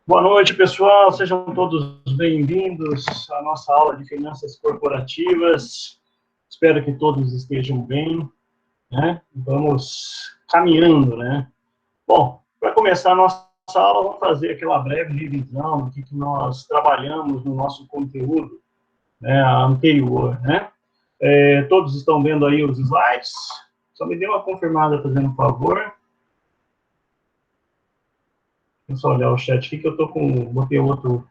Boa noite, pessoal. Sejam todos bem-vindos à nossa aula de finanças corporativas. Espero que todos estejam bem, né? Vamos caminhando, né? Bom, para começar a nossa aula, vamos fazer aquela breve revisão do que nós trabalhamos no nosso conteúdo, né, anterior, né? Todos estão vendo aí os slides? Só me dê uma confirmada, fazendo um favor. Deixa eu só olhar o chat aqui, que eu botei outro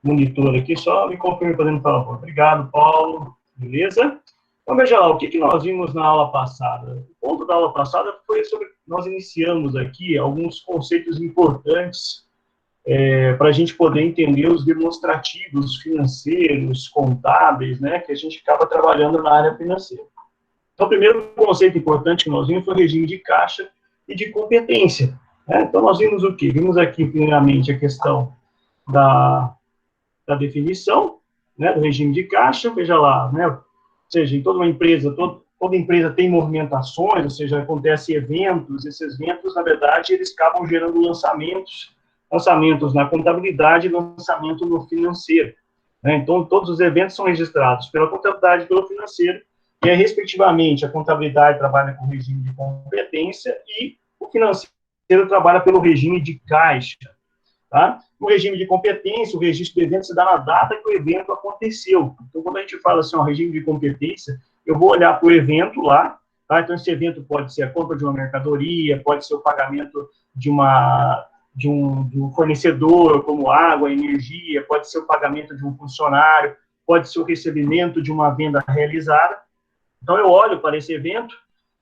monitor aqui, só me confirme, fazendo favor. Obrigado, Paulo. Beleza? Então, veja lá, o que nós vimos na aula passada? O ponto da aula passada foi sobre, nós iniciamos aqui alguns conceitos importantes para a gente poder entender os demonstrativos financeiros, contábeis, né, que a gente acaba trabalhando na área financeira. Então, o primeiro conceito importante que nós vimos foi o regime de caixa e de competência, né? Então, nós vimos o quê? Vimos aqui, primeiramente, a questão da definição, né, do regime de caixa, veja lá, né, ou seja, em toda uma empresa, toda empresa tem movimentações, ou seja, acontecem eventos, esses eventos, na verdade, eles acabam gerando lançamentos na contabilidade e lançamento no financeiro, né? Então, todos os eventos são registrados pela contabilidade e pelo financeiro, e aí, respectivamente, a contabilidade trabalha com o regime de competência e o financeiro trabalha pelo regime de caixa. Tá? No regime de competência, o registro do evento se dá na data que o evento aconteceu. Então, quando a gente fala assim, ó, regime de competência, eu vou olhar para o evento lá, tá? Então, esse evento pode ser a compra de uma mercadoria, pode ser o pagamento de um fornecedor, como água, energia, pode ser o pagamento de um funcionário, pode ser o recebimento de uma venda realizada. Então, eu olho para esse evento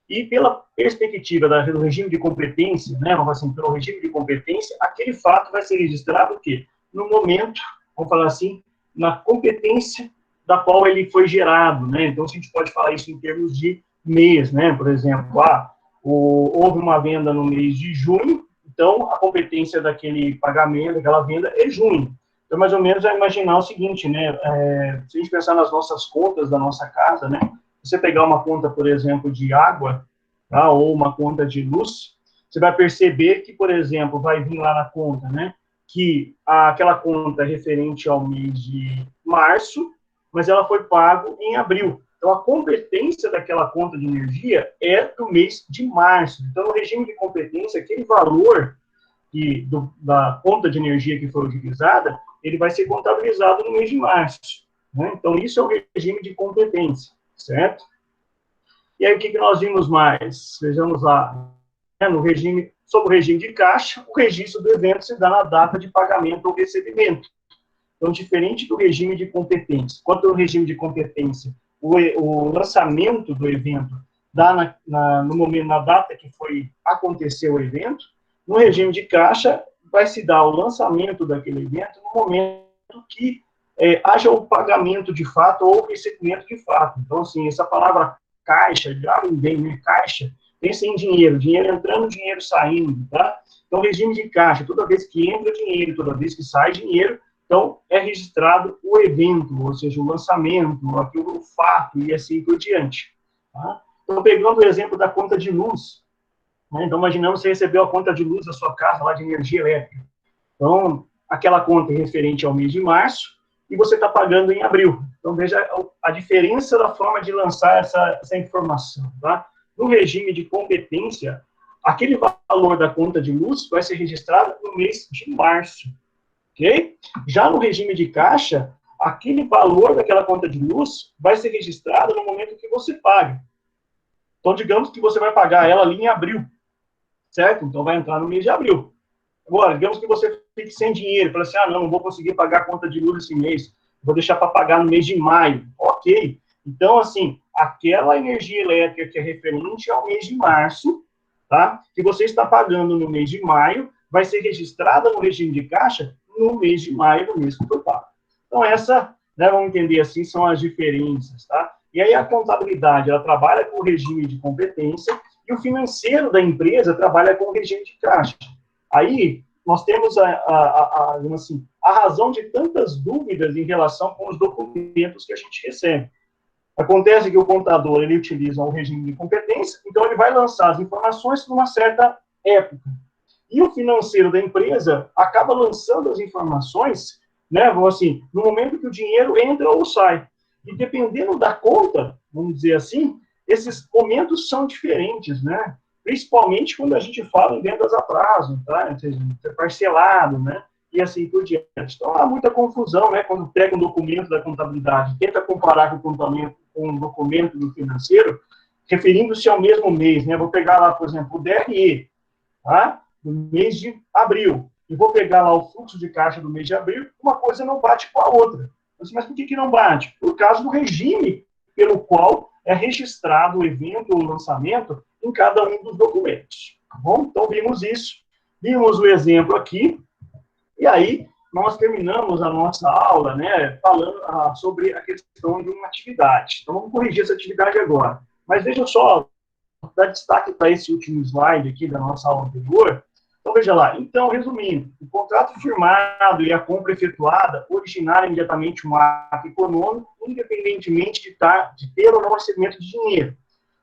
e, pela perspectiva do regime de competência, né, vamos assim, pelo regime de competência, aquele fato vai ser registrado o quê? No momento, vamos falar assim, na competência da qual ele foi gerado, né? Então, a gente pode falar isso em termos de mês, né? Por exemplo, houve uma venda no mês de junho, então a competência daquele pagamento, daquela venda é junho. Então, mais ou menos, é imaginar o seguinte, né? Se a gente pensar nas nossas contas da nossa casa, né? Você pegar uma conta, por exemplo, de água, tá? Ou uma conta de luz, você vai perceber que, por exemplo, vai vir lá na conta, né? Que aquela conta é referente ao mês de março, mas ela foi pago em abril. Então, a competência daquela conta de energia é do mês de março. Então, no regime de competência, aquele valor da conta de energia que foi utilizada, ele vai ser contabilizado no mês de março, né? Então, isso é o regime de competência, certo? E aí, o que nós vimos mais? Vejamos lá. Sobre o regime de caixa, o registro do evento se dá na data de pagamento ou recebimento. Então, diferente do regime de competência. Quanto ao regime de competência, o lançamento do evento dá no momento, na data que aconteceu o evento. No regime de caixa, vai se dar o lançamento daquele evento no momento que haja o pagamento de fato ou o recebimento de fato. Então, assim, essa palavra caixa, já vem, né? Caixa, pensa em dinheiro entrando, dinheiro saindo, tá? Então, regime de caixa, toda vez que entra dinheiro, toda vez que sai dinheiro, então é registrado o evento, ou seja, o lançamento, o fato e assim por diante. Tá? Então, pegando o exemplo da conta de luz, né? Então, imaginamos que você recebeu a conta de luz da sua casa, lá de energia elétrica. Então, aquela conta é referente ao mês de março, e você está pagando em abril. Então, veja a diferença da forma de lançar essa informação. Tá? No regime de competência, aquele valor da conta de luz vai ser registrado no mês de março. Okay? Já no regime de caixa, aquele valor daquela conta de luz vai ser registrado no momento que você paga. Então, digamos que você vai pagar ela ali em abril, certo? Então, vai entrar no mês de abril. Agora, digamos que você fique sem dinheiro, fala assim, não vou conseguir pagar a conta de luz esse mês, vou deixar para pagar no mês de maio. Ok. Então, assim, aquela energia elétrica que é referente ao mês de março, tá? Que você está pagando no mês de maio, vai ser registrada no regime de caixa no mês de maio, no mês que foi pago. Então, né, vamos entender assim, são as diferenças, tá? E aí a contabilidade, ela trabalha com o regime de competência e o financeiro da empresa trabalha com o regime de caixa. Aí, nós temos assim, a razão de tantas dúvidas em relação com os documentos que a gente recebe. Acontece que o contador, ele utiliza um regime de competência, então ele vai lançar as informações numa certa época. E o financeiro da empresa acaba lançando as informações, né, assim, no momento que o dinheiro entra ou sai. E dependendo da conta, vamos dizer assim, esses momentos são diferentes, né? Principalmente quando a gente fala em vendas a prazo, tá? Ou seja, parcelado, né? E assim por diante. Então, há muita confusão, né? Quando pega um documento da contabilidade, tenta comparar com um documento do financeiro, referindo-se ao mesmo mês, né? Vou pegar lá, por exemplo, o DRE, tá? Do mês de abril. E vou pegar lá o fluxo de caixa do mês de abril, uma coisa não bate com a outra. Mas por que não bate? Por causa do regime pelo qual é registrado o evento ou lançamento em cada um dos documentos. Tá bom? Então, vimos isso. Vimos o exemplo aqui. E aí, nós terminamos a nossa aula, né, falando sobre a questão de uma atividade. Então, vamos corrigir essa atividade agora. Mas veja só, dar destaque para esse último slide aqui da nossa aula anterior. Então, veja lá. Então, resumindo, o contrato firmado e a compra efetuada originaram imediatamente um ato econômico, independentemente de ter ou não recebimento de dinheiro.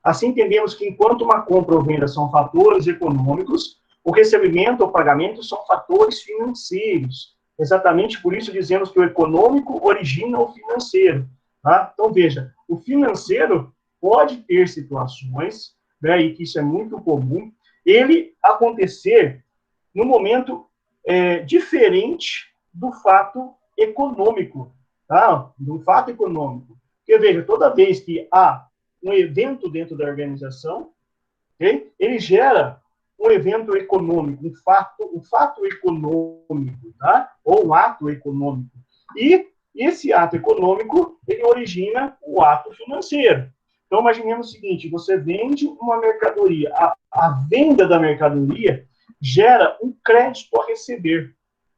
Assim, entendemos que enquanto uma compra ou venda são fatores econômicos, o recebimento ou pagamento são fatores financeiros. Exatamente por isso dizemos que o econômico origina o financeiro. Tá? Então, veja, o financeiro pode ter situações, né, e que isso é muito comum, ele acontecer no momento diferente do fato econômico, tá? Do fato econômico. Porque, veja, toda vez que há um evento dentro da organização, okay, ele gera um evento econômico, um fato econômico, tá? Ou um ato econômico. E esse ato econômico, ele origina o ato financeiro. Então, imaginemos o seguinte, você vende uma mercadoria, a venda da mercadoria gera um crédito a receber,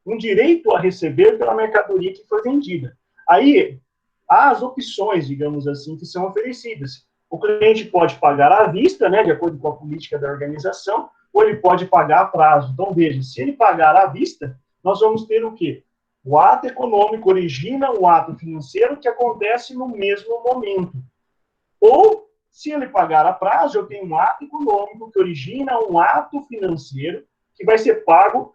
um direito a receber pela mercadoria que foi vendida. Aí, há as opções, digamos assim, que são oferecidas. O cliente pode pagar à vista, né, de acordo com a política da organização, ou ele pode pagar a prazo. Então, veja, se ele pagar à vista, nós vamos ter o quê? O ato econômico origina o ato financeiro que acontece no mesmo momento. Ou, se ele pagar a prazo, eu tenho um ato econômico que origina um ato financeiro que vai ser pago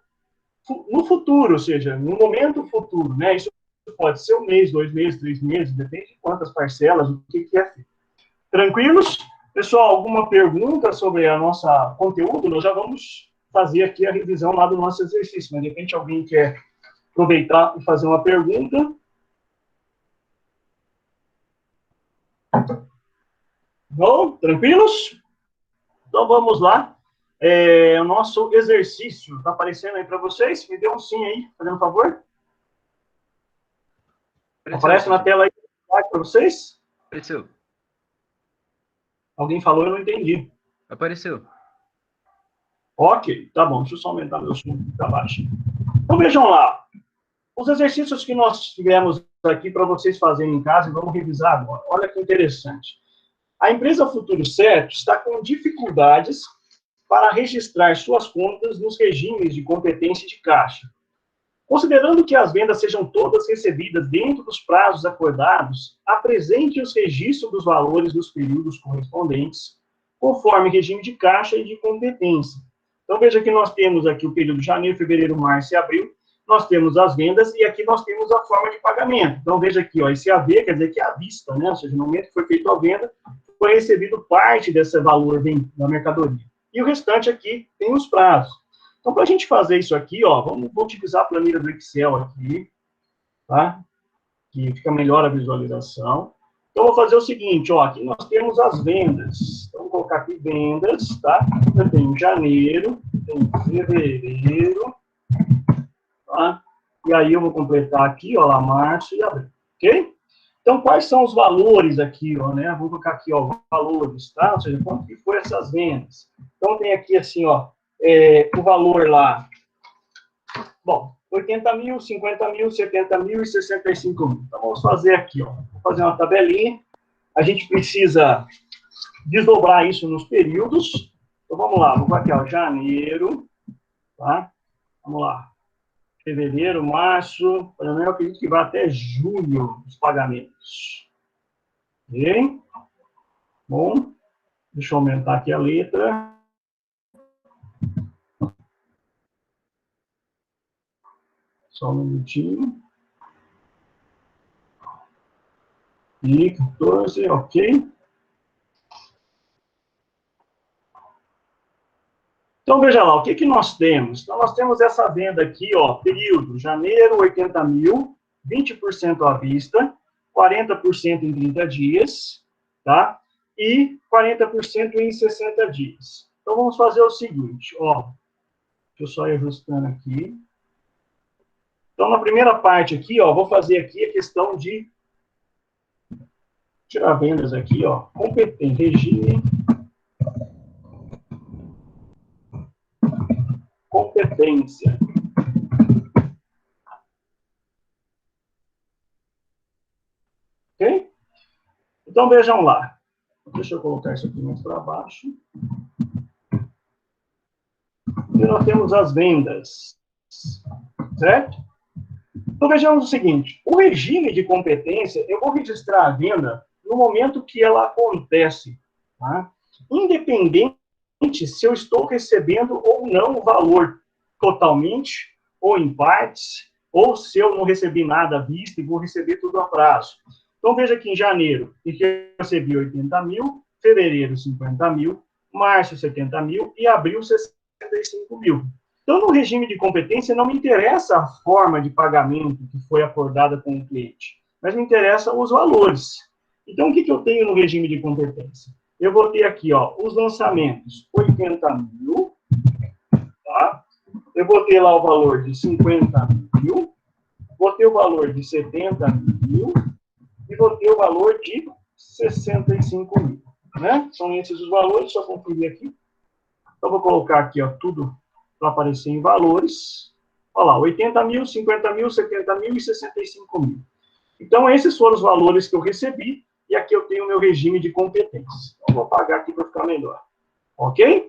no futuro, ou seja, no momento futuro, né? Isso pode ser um mês, 2 meses, 3 meses, depende de quantas parcelas, o que é feito. Tranquilos? Pessoal, alguma pergunta sobre a nossa conteúdo? Nós já vamos fazer aqui a revisão lá do nosso exercício, mas de repente alguém quer aproveitar e fazer uma pergunta. Bom, tranquilos? Então vamos lá. O nosso exercício está aparecendo aí para vocês? Me dê um sim aí, fazendo um favor. Aparece na tela aí para vocês? Apareceu. Alguém falou, eu não entendi. Apareceu. Ok, tá bom. Deixa eu só aumentar meu som para baixo. Então vejam lá. Os exercícios que nós tivemos aqui para vocês fazerem em casa, vamos revisar agora. Olha que interessante. A empresa Futuro Certo está com dificuldades para registrar suas contas nos regimes de competência de caixa. Considerando que as vendas sejam todas recebidas dentro dos prazos acordados, apresente os registros dos valores dos períodos correspondentes, conforme regime de caixa e de competência. Então, veja que nós temos aqui o período de janeiro, fevereiro, março e abril, nós temos as vendas e aqui nós temos a forma de pagamento. Então, veja aqui, ó, esse AV quer dizer que é à vista, né? Ou seja, no momento que foi feita a venda, foi recebido parte desse valor da mercadoria. E o restante aqui tem os prazos. Então, para a gente fazer isso aqui, ó, vou utilizar a planilha do Excel aqui, tá? Que fica melhor a visualização. Então, vou fazer o seguinte, ó, aqui nós temos as vendas. Então, vou colocar aqui vendas, tá? Eu tenho janeiro, tenho fevereiro, tá? E aí eu vou completar aqui, ó, lá, março e abril, ok? Então, quais são os valores aqui, ó, né? Vou colocar aqui, ó, valores, tá? Ou seja, quanto que foi essas vendas. Então, tem aqui, assim, ó, o valor lá. Bom, 80 mil, 50 mil, 70 mil e 65 mil. Então, vamos fazer aqui, ó. Vou fazer uma tabelinha. A gente precisa desdobrar isso nos períodos. Então, vamos lá. Vou aqui, ó, janeiro, tá? Vamos lá. Fevereiro, março, eu acredito que vai até julho os pagamentos. Ok? Bom, deixa eu aumentar aqui a letra. Só um minutinho. E 14, ok. Então, veja lá, o que nós temos? Então, nós temos essa venda aqui, ó, período, janeiro, 80 mil, 20% à vista, 40% em 30 dias, tá? E 40% em 60 dias. Então, vamos fazer o seguinte, ó. Deixa eu só ir ajustando aqui. Então, na primeira parte aqui, ó, vou fazer aqui a questão de tirar vendas aqui, ó, competente, regime, competência. Ok? Então, vejam lá. Deixa eu colocar isso aqui mais para baixo. E nós temos as vendas. Certo? Então, vejamos o seguinte. O regime de competência, eu vou registrar a venda no momento que ela acontece. Tá? Independente se eu estou recebendo ou não o valor totalmente, ou em partes, ou se eu não recebi nada à vista e vou receber tudo a prazo. Então, veja que em janeiro, eu recebi 80 mil, fevereiro, 50 mil, março, 70 mil e abril, 65 mil. Então, no regime de competência, não me interessa a forma de pagamento que foi acordada com o cliente, mas me interessam os valores. Então, o que eu tenho no regime de competência? Eu vou ter aqui, ó, os lançamentos, 80 mil, tá? Eu vou ter lá o valor de 50 mil, vou ter o valor de 70 mil e vou ter o valor de 65 mil, né? São esses os valores, só conferir aqui. Então, vou colocar aqui, ó, tudo para aparecer em valores. Olha lá, 80 mil, 50 mil, 70 mil e 65 mil. Então, esses foram os valores que eu recebi, e aqui eu tenho o meu regime de competência. Então, vou apagar aqui para ficar melhor. Ok?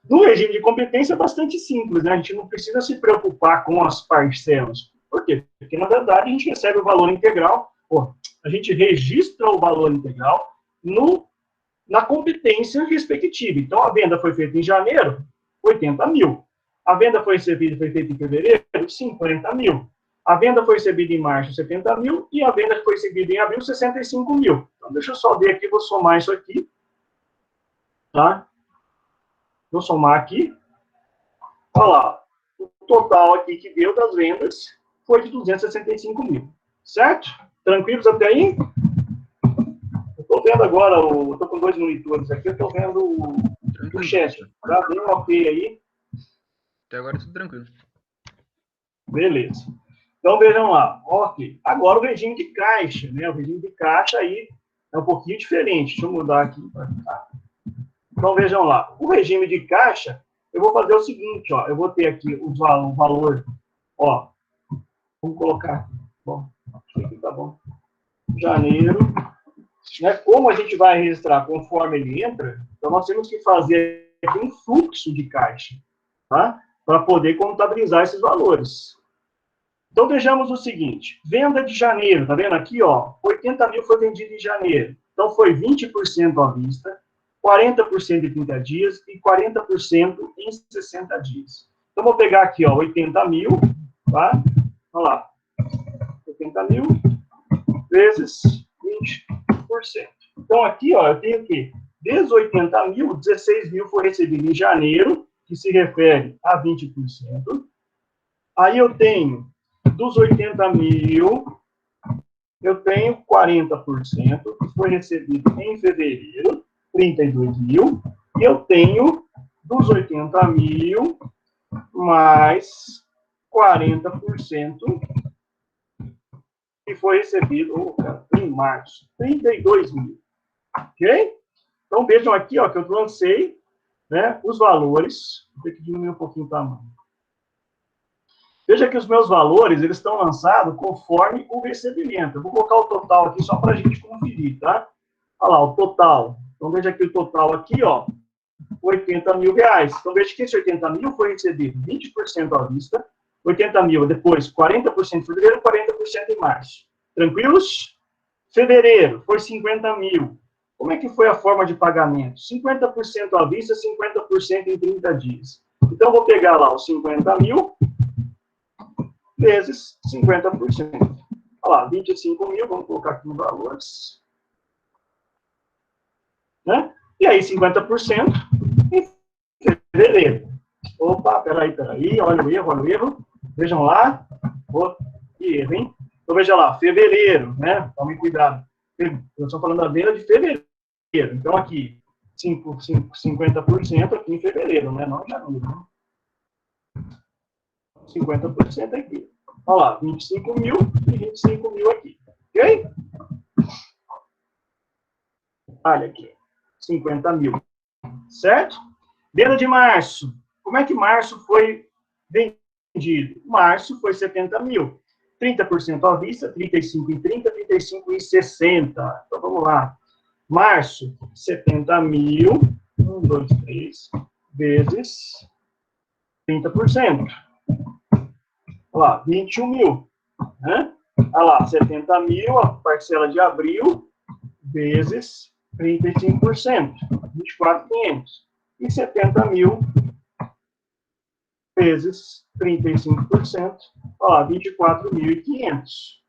No regime de competência é bastante simples, né? A gente não precisa se preocupar com as parcelas. Por quê? Porque, na verdade, a gente recebe o valor integral, a gente registra o valor integral na competência respectiva. Então, a venda foi feita em janeiro, 80 mil. A venda foi feita em fevereiro, 50 mil. A venda foi recebida em março, 70 mil, e a venda foi recebida em abril, 65 mil. Então, deixa eu só ver aqui, vou somar isso aqui, tá? Vou somar aqui. Olha lá, o total aqui que deu das vendas foi de 265 mil, certo? Tranquilos até aí? Eu estou vendo agora, estou com 2 monitores aqui, eu estou vendo o chat. Já deu um ok aí? Até agora tudo tranquilo. Beleza. Então, vejam lá. Ok. Agora o regime de caixa, né? O regime de caixa aí é um pouquinho diferente. Deixa eu mudar aqui para cá. Então, vejam lá. O regime de caixa, eu vou fazer o seguinte, ó. Eu vou ter aqui o valor, ó. Vamos colocar. Bom, aqui tá bom. Janeiro. Né? Como a gente vai registrar conforme ele entra, então nós temos que fazer aqui um fluxo de caixa, tá? Para poder contabilizar esses valores. Então, vejamos o seguinte, venda de janeiro, tá vendo aqui, ó, 80 mil foi vendido em janeiro. Então, foi 20% à vista, 40% em 30 dias e 40% em 60 dias. Então, vou pegar aqui, ó, 80 mil, tá? Olha lá, 80 mil vezes 20%. Então, aqui, ó, eu tenho que, desde 80 mil, 16 mil foi recebido em janeiro, que se refere a 20%. Aí eu tenho, dos 80 mil, eu tenho 40%, que foi recebido em fevereiro, 32 mil, e eu tenho, dos 80 mil, mais 40%, que foi recebido em março, 32 mil. Ok? Então, vejam aqui, ó, que eu lancei, né, os valores. Vou ter que diminuir um pouquinho o tamanho. Veja que os meus valores, eles estão lançados conforme o recebimento. Eu vou colocar o total aqui só para a gente conferir, tá? Olha lá, o total. Então, veja aqui o total aqui, ó, 80 mil reais. Então, veja que esse 80 mil foi recebido 20% à vista, 80 mil, depois 40% em fevereiro, 40% em março. Tranquilos? Fevereiro foi 50 mil. Como é que foi a forma de pagamento? 50% à vista, 50% em 30 dias. Então, vou pegar lá os 50 mil, vezes 50%. Olha lá, 25 mil, vamos colocar aqui nos valores. Né? E aí, 50% em fevereiro. Opa, peraí, olha o erro. Vejam lá. Que erro, hein? Então, veja lá, fevereiro, né? Tome cuidado. Eu estou falando da venda de fevereiro. Então, aqui, 50% aqui em fevereiro, né? Não em janeiro, né? 50% aqui. Olha lá, 25 mil e 25 mil aqui. Ok? Olha aqui, 50 mil. Certo? Venda de março. Como é que março foi vendido? Março foi 70 mil. 30% à vista, 35 em 30, 35 em 60. Então, vamos lá. Março, 70 mil, 1, 2, 3, vezes 30%. Olha lá, 21 mil. Né? Olha lá, 70 mil, a parcela de abril, vezes 35%. 24.500. E 70 mil, vezes 35%. Olha lá, 24.500.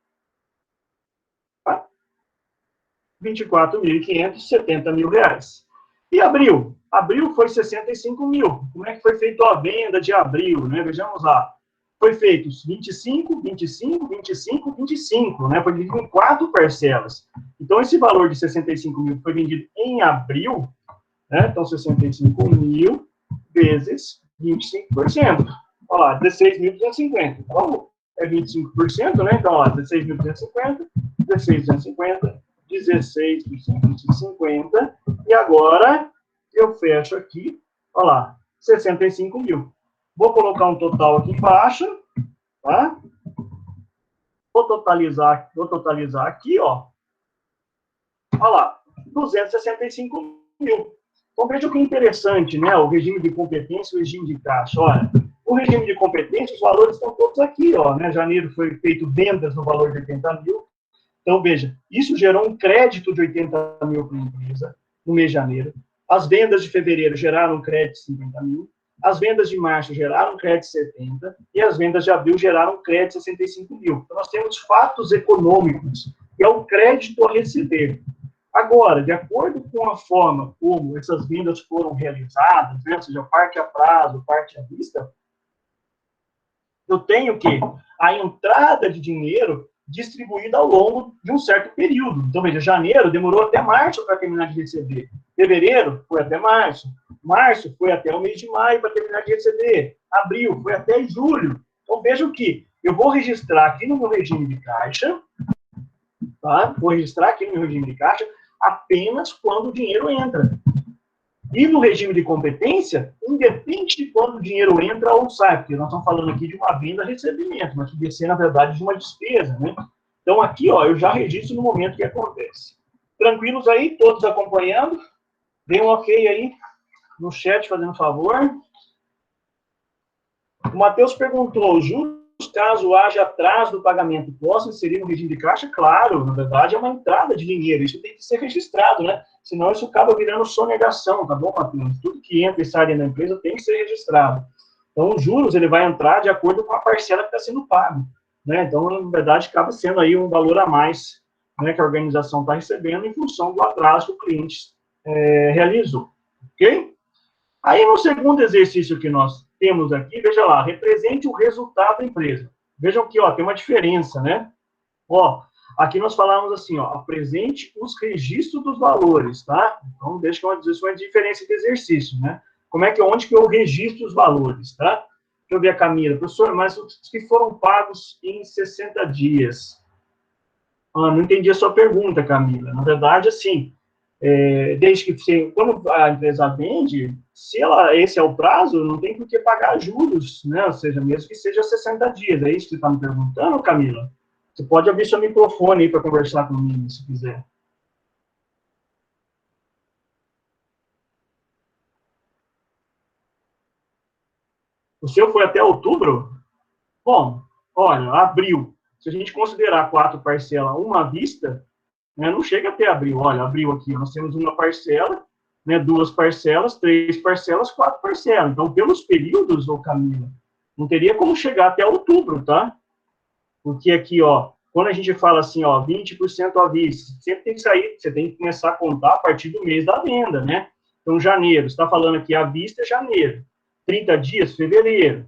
24.500, 70 mil reais. E abril? Abril foi 65 mil. Como é que foi feita a venda de abril? Né? Vejamos lá. Foi feito 25, 25, 25, 25. Né? Foi dividido em 4 parcelas. Então, esse valor de 65 mil foi vendido em abril. Né? Então, 65 mil vezes 25%. Olha lá, 16.250. Então, é 25%, né? Então, olha lá, 16.250, 16.250, 16.250, e agora eu fecho aqui, olha lá, 65 mil. Vou colocar um total aqui embaixo, tá? Vou totalizar aqui, ó. Olha lá, 265 mil. Então, veja o que é interessante, né? O regime de competência e o regime de caixa. Olha, o regime de competência, os valores estão todos aqui, ó, né? Janeiro foi feito vendas no valor de 80 mil. Então, veja, isso gerou um crédito de 80 mil para a empresa no mês de janeiro. As vendas de fevereiro geraram um crédito de 50 mil. As vendas de março geraram um crédito de 70. E as vendas de abril geraram um crédito de 65 mil. Então, nós temos fatos econômicos, que é o crédito a receber. Agora, de acordo com a forma como essas vendas foram realizadas, né, ou seja, parte a prazo, parte à vista, eu tenho que a entrada de dinheiro distribuída ao longo de um certo período. Então, veja, janeiro demorou até março para terminar de receber. Fevereiro foi até março. Março foi até o mês de maio para terminar de receber. Abril foi até julho. Então, vejam que eu vou registrar aqui no meu regime de caixa, tá? Vou registrar aqui no meu regime de caixa apenas quando o dinheiro entra. E no regime de competência, independe de quando o dinheiro entra ou sai, porque nós estamos falando aqui de uma venda-recebimento, mas que ser, na verdade, de uma despesa, né? Então, aqui, ó, eu já registro no momento que acontece. Tranquilos aí? Todos acompanhando? Dê um ok aí no chat, fazendo favor. O Matheus perguntou, juros caso haja atraso do pagamento, posso inserir no regime de caixa? Claro, na verdade, é uma entrada de dinheiro, isso tem que ser registrado, né? Senão isso acaba virando sonegação, tá bom, Matheus? Tudo que entra e sai da empresa tem que ser registrado. Então, os juros, ele vai entrar de acordo com a parcela que está sendo pago, né? Então, na verdade, acaba sendo aí um valor a mais, né, que a organização está recebendo em função do atraso que o cliente realizou, ok? Aí, no segundo exercício que nós temos aqui, veja lá, represente o resultado da empresa. Vejam que, ó, tem uma diferença, né? Ó, aqui nós falamos assim, ó, apresente os registros dos valores, tá? Então, deixa eu dizer uma diferença de exercício, né? Como é que, onde que eu registro os valores, tá? Deixa eu ver a Camila. Professor, mas os que foram pagos em 60 dias? Ah, não entendi a sua pergunta, Camila. Na verdade, assim, desde que você, quando a empresa vende, se esse é o prazo, não tem por que pagar juros, né? Ou seja, mesmo que seja 60 dias. É isso que você está me perguntando, Camila? Você pode abrir seu microfone aí para conversar comigo, se quiser. O seu foi até outubro? Bom, olha, abril. Se a gente considerar 4 parcelas, uma à vista, né, não chega até abril. Olha, abril aqui, nós temos uma parcela, né, 2 parcelas, 3 parcelas, 4 parcelas. Então, pelos períodos, ô Camila, não teria como chegar até outubro, tá? Porque aqui, ó, quando a gente fala assim, ó, 20% à vista, sempre tem que sair, você tem que começar a contar a partir do mês da venda, né? Então, janeiro, você está falando aqui, à vista é janeiro. 30 dias, fevereiro.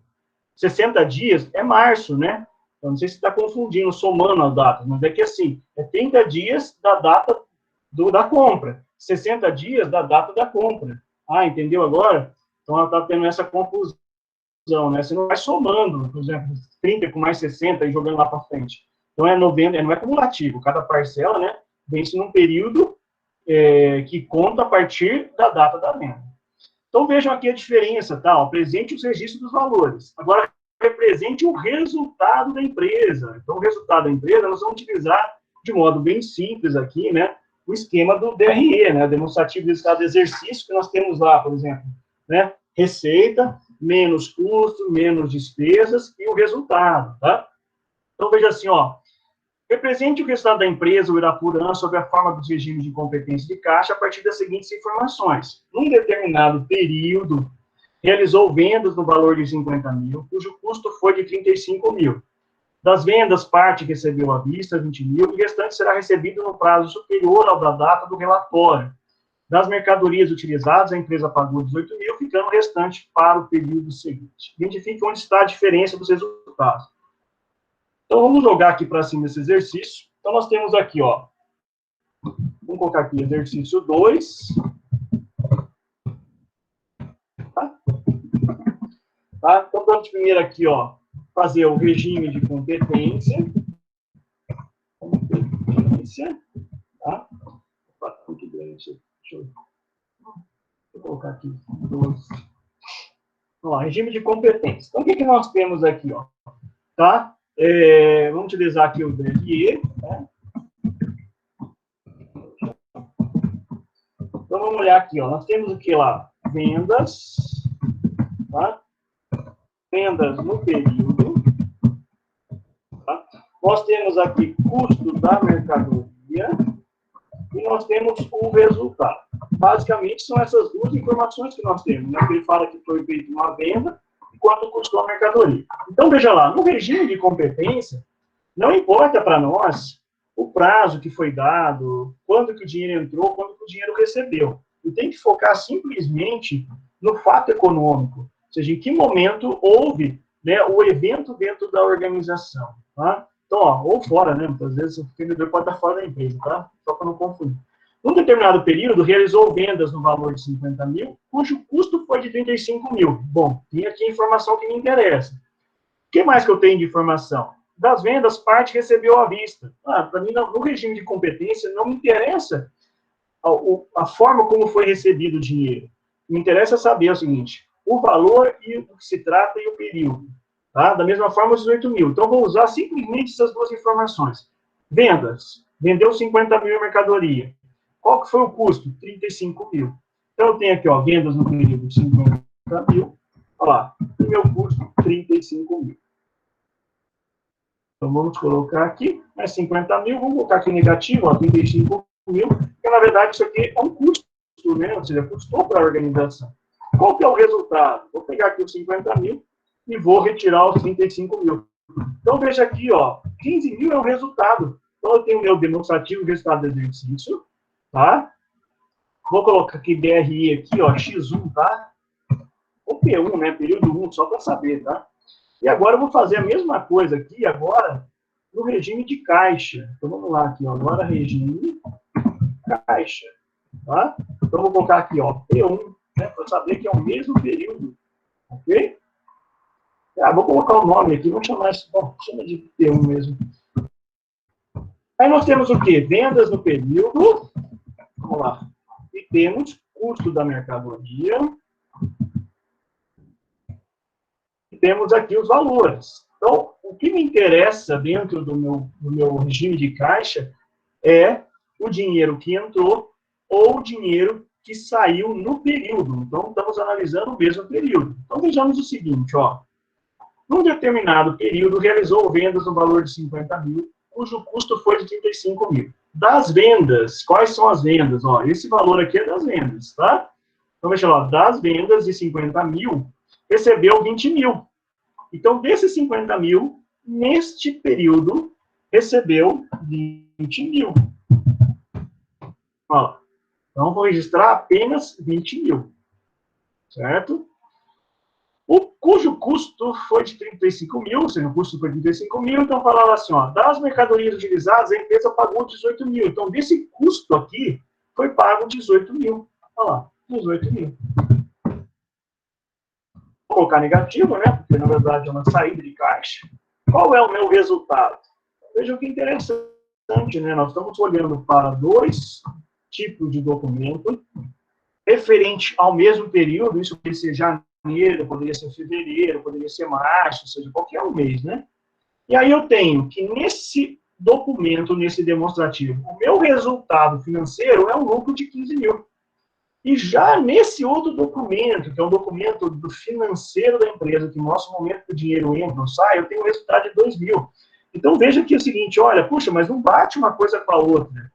60 dias é março, né? Eu não sei se está confundindo, somando as datas, mas é que assim, é 30 dias da data da compra, 60 dias da data da compra. Ah, entendeu agora? Então, ela está tendo essa confusão, né? Você não vai somando, por exemplo, 30 com mais 60 e jogando lá para frente. Então, não é cumulativo. Cada parcela, né, vence num período que conta a partir da data da venda. Então, vejam aqui a diferença, tá? Apresente os registros dos valores. Agora, represente o resultado da empresa. Então, o resultado da empresa, nós vamos utilizar de modo bem simples aqui, né, o esquema do DRE, né, demonstrativo de resultado de exercício, que nós temos lá, por exemplo, né, receita, menos custo, menos despesas e o resultado, tá? Então, veja assim, ó, represente o resultado da empresa, o Irapuã, sob a forma dos regimes de competência de caixa a partir das seguintes informações. Num determinado período, realizou vendas no valor de 50 mil, cujo custo foi de 35 mil. Das vendas, parte recebeu à vista, 20 mil, e o restante será recebido no prazo superior ao da data do relatório. Das mercadorias utilizadas, a empresa pagou 18 mil, ficando o restante para o período seguinte. Identifique onde está a diferença dos resultados. Então, vamos jogar aqui para cima esse exercício. Então, nós temos aqui, ó, vamos colocar aqui exercício 2. Tá? Então, vamos primeiro aqui, ó, fazer o regime de competência. Tá? Opa, tá muito grande. Deixa eu colocar aqui 12. Vamos lá, regime de competência. Então, o que nós temos aqui, ó? Tá? Vamos utilizar aqui o DRE, né? Então, vamos olhar aqui, ó. Nós temos o que lá? Vendas, tá? Vendas no período, tá? Nós temos aqui custo da mercadoria e nós temos o resultado. Basicamente, são essas duas informações que nós temos, né? Ele fala que foi feita uma venda e quanto custou a mercadoria. Então, veja lá, no regime de competência, não importa para nós o prazo que foi dado, quando que o dinheiro entrou, quando que o dinheiro recebeu. E tem que focar simplesmente no fato econômico, ou seja, em que momento houve, né, o evento dentro da organização. Tá? Então, ó, ou fora, né? Muitas vezes o vendedor pode estar fora da empresa, tá? Só para não confundir. Num determinado período, realizou vendas no valor de 50 mil, cujo custo foi de 35 mil. Bom, tem aqui a informação que me interessa. O que mais que eu tenho de informação? Das vendas, parte recebeu à vista. Para mim, no regime de competência, não me interessa a forma como foi recebido o dinheiro. Me interessa saber o seguinte, o valor e o que se trata e o período. Tá? Da mesma forma, os 18 mil. Então, vou usar simplesmente essas duas informações. Vendas. Vendeu 50 mil em mercadoria. Qual que foi o custo? 35 mil. Então, eu tenho aqui, ó, vendas no período de 50 mil. Olha lá, o meu custo, 35 mil. Então, vamos colocar aqui, 50 mil, vamos colocar aqui negativo, ó, 35 mil, porque, na verdade, isso aqui é um custo, né? Ou seja, custou para a organização. Qual que é o resultado? Vou pegar aqui os 50 mil e vou retirar os 35 mil. Então, veja aqui, ó, 15 mil é o resultado. Então, eu tenho o meu demonstrativo, resultado do exercício, tá? Vou colocar aqui DRE aqui, ó, X1, tá? Ou P1, né? Período 1, só para saber, tá? E agora eu vou fazer a mesma coisa aqui, agora, no regime de caixa. Então, vamos lá aqui, ó, agora regime caixa, tá? Então, vou colocar aqui, ó, P1, né? Para saber que é o mesmo período, ok? Vou colocar o nome aqui, vamos chamar isso, bom, chama de P1 mesmo. Aí nós temos o quê? Vendas no período, vamos lá, e temos custo da mercadoria, e temos aqui os valores. Então, o que me interessa dentro do meu regime de caixa é o dinheiro que entrou ou o dinheiro que saiu no período. Então, estamos analisando o mesmo período. Então, vejamos o seguinte, ó. Num determinado período, realizou vendas no valor de 50 mil, cujo custo foi de 35 mil. Das vendas, quais são as vendas? Ó, esse valor aqui é das vendas, tá? Então, veja lá, das vendas de 50 mil, recebeu 20 mil. Então, desses 50 mil, neste período, recebeu 20 mil. Ó, então, vou registrar apenas 20 mil. Certo? Cujo custo foi de 35 mil, ou seja, o custo foi de 35 mil, então falava assim, ó, das mercadorias utilizadas, a empresa pagou 18 mil. Então, desse custo aqui, foi pago 18 mil. Olha lá, 18 mil. Vou colocar negativo, né? Porque, na verdade, é uma saída de caixa. Qual é o meu resultado? Veja que interessante, né? Nós estamos olhando para dois tipos de documento referente ao mesmo período, isso poderia ser janeiro, poderia ser fevereiro, poderia ser março, ou seja, qualquer um mês, né? E aí eu tenho que nesse documento, nesse demonstrativo, o meu resultado financeiro é um lucro de 15 mil. E já nesse outro documento, que é um documento do financeiro da empresa, que mostra o momento que o dinheiro entra ou sai, eu tenho um resultado de 2 mil. Então veja aqui o seguinte, olha, puxa, mas não bate uma coisa com a outra.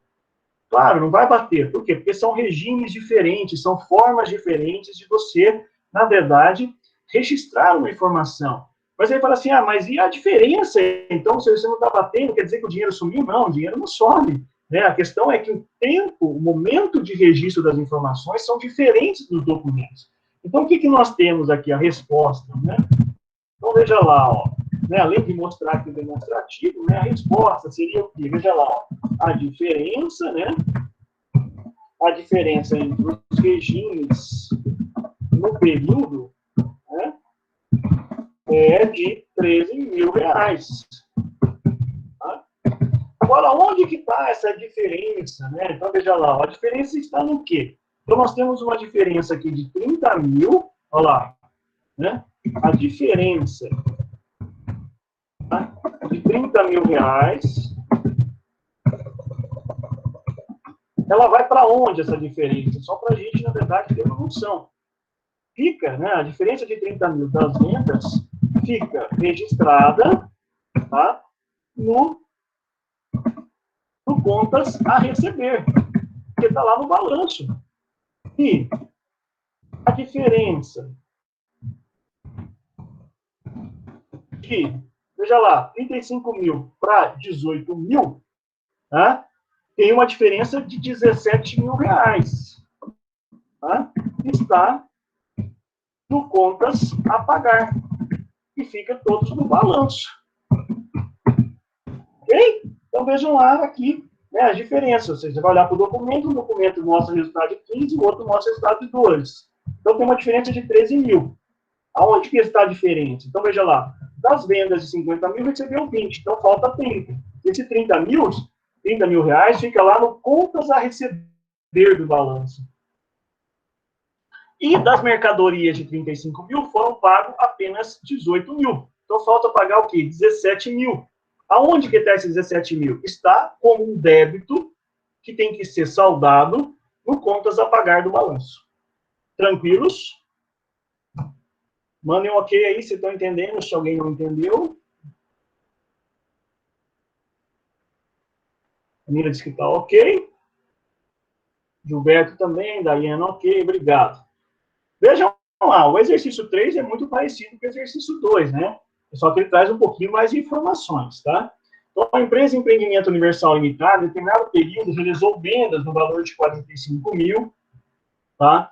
Claro, não vai bater. Por quê? Porque são regimes diferentes, são formas diferentes de você, na verdade, registrar uma informação. Mas aí fala assim, ah, mas e a diferença? Então, se você não está batendo, quer dizer que o dinheiro sumiu? Não, o dinheiro não some. Né? A questão é que o tempo, o momento de registro das informações são diferentes dos documentos. Então, o que nós temos aqui? A resposta. Né? Então, veja lá, ó, né? Além de mostrar aqui o demonstrativo, né? A resposta seria o quê? Veja lá, ó, a diferença, né? A diferença entre os regimes no período, né? É de 13 mil reais. Tá? Agora, onde que está essa diferença? Né? Então, veja lá, a diferença está no quê? Então, nós temos uma diferença aqui de 30 mil, olha lá, né? A diferença, tá? De 30 mil reais, ela vai para onde essa diferença? Só para a gente, na verdade, ter uma noção. Fica, né? A diferença de 30 mil das vendas fica registrada, tá? No contas a receber, porque está lá no balanço. E a diferença de, veja lá, 35 mil para 18 mil, tá? Tem uma diferença de 17 mil reais. Tá? Está no contas a pagar. E fica todos no balanço. Ok? Então vejam lá aqui, né, as diferenças. Você vai olhar para o documento mostra o resultado de 15, o outro mostra o resultado de 2. Então tem uma diferença de 13 mil. Aonde que está a diferença? Então veja lá, das vendas de 50 mil recebeu 20, então falta 30. Esse 30 mil reais fica lá no contas a receber do balanço. E das mercadorias de 35 mil foram pagos apenas 18 mil. Então falta pagar o quê? 17 mil. Aonde que está esses 17 mil? Está como um débito que tem que ser saldado no contas a pagar do balanço. Tranquilos? Mandem um ok aí se estão entendendo, se alguém não entendeu. A Mira disse que está ok. Gilberto também, Daiane ok, obrigado. Vejam lá, o exercício 3 é muito parecido com o exercício 2, né? Só que ele traz um pouquinho mais de informações, tá? Então, a empresa Empreendimento Universal Limitada, em determinado período, realizou vendas no valor de 45 mil, tá?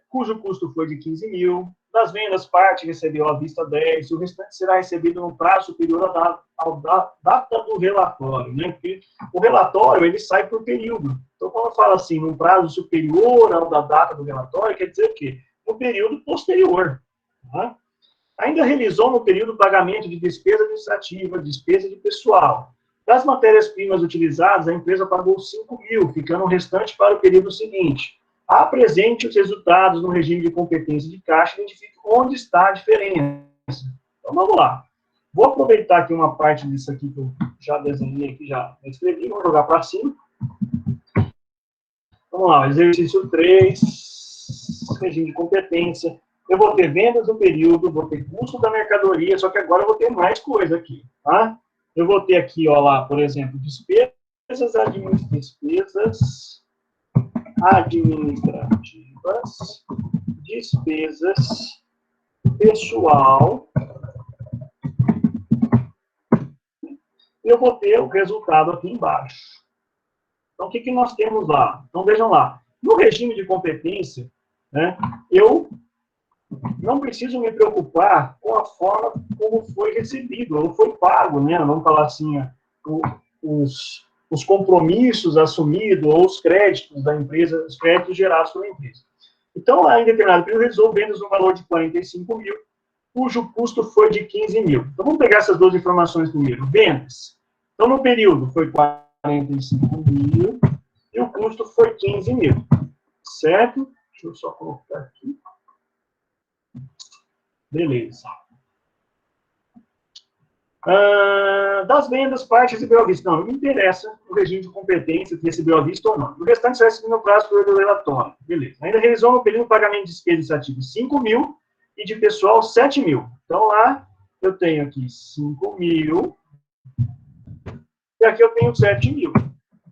Cujo custo foi de 15 mil. Das vendas, parte recebeu à vista 10, o restante será recebido no prazo superior à data do relatório, né? Porque o relatório, ele sai por período. Então, quando fala assim, num prazo superior ao da data do relatório, quer dizer o quê? No período posterior. Tá? Ainda realizou no período pagamento de despesa administrativa, despesa de pessoal. Das matérias-primas utilizadas, a empresa pagou 5 mil, ficando o restante para o período seguinte. Apresente os resultados no regime de competência de caixa e identifique onde está a diferença. Então, vamos lá. Vou aproveitar aqui uma parte disso aqui que eu já desenhei aqui, já escrevi, vou jogar para cima. Vamos lá, exercício 3, regime de competência. Eu vou ter vendas no período, vou ter custo da mercadoria, só que agora eu vou ter mais coisa aqui, tá? Eu vou ter aqui, ó lá, por exemplo, despesas administrativas, despesas pessoal eu vou ter o resultado aqui embaixo. Então, o que nós temos lá? Então, vejam lá. No regime de competência, né, eu não preciso me preocupar com a forma como foi recebido, ou foi pago, né? Vamos falar assim, os compromissos assumidos, ou os créditos da empresa, os créditos gerados pela empresa. Então, lá em determinado período, realizou vendas no valor de 45 mil, cujo custo foi de 15 mil. Então, vamos pegar essas duas informações primeiro. Vendas. Então, no período, foi 45 mil, e o custo foi 15 mil. Certo? Deixa eu só colocar aqui. Beleza. Das vendas, parte recebeu a vista. Não me interessa o regime de competência, se recebeu a vista ou não. O restante vai receber no prazo do relatório. Beleza. Ainda realizou no período pagamento de despesas ativas 5 mil e de pessoal 7 mil. Então, lá eu tenho aqui 5 mil e aqui eu tenho 7 mil.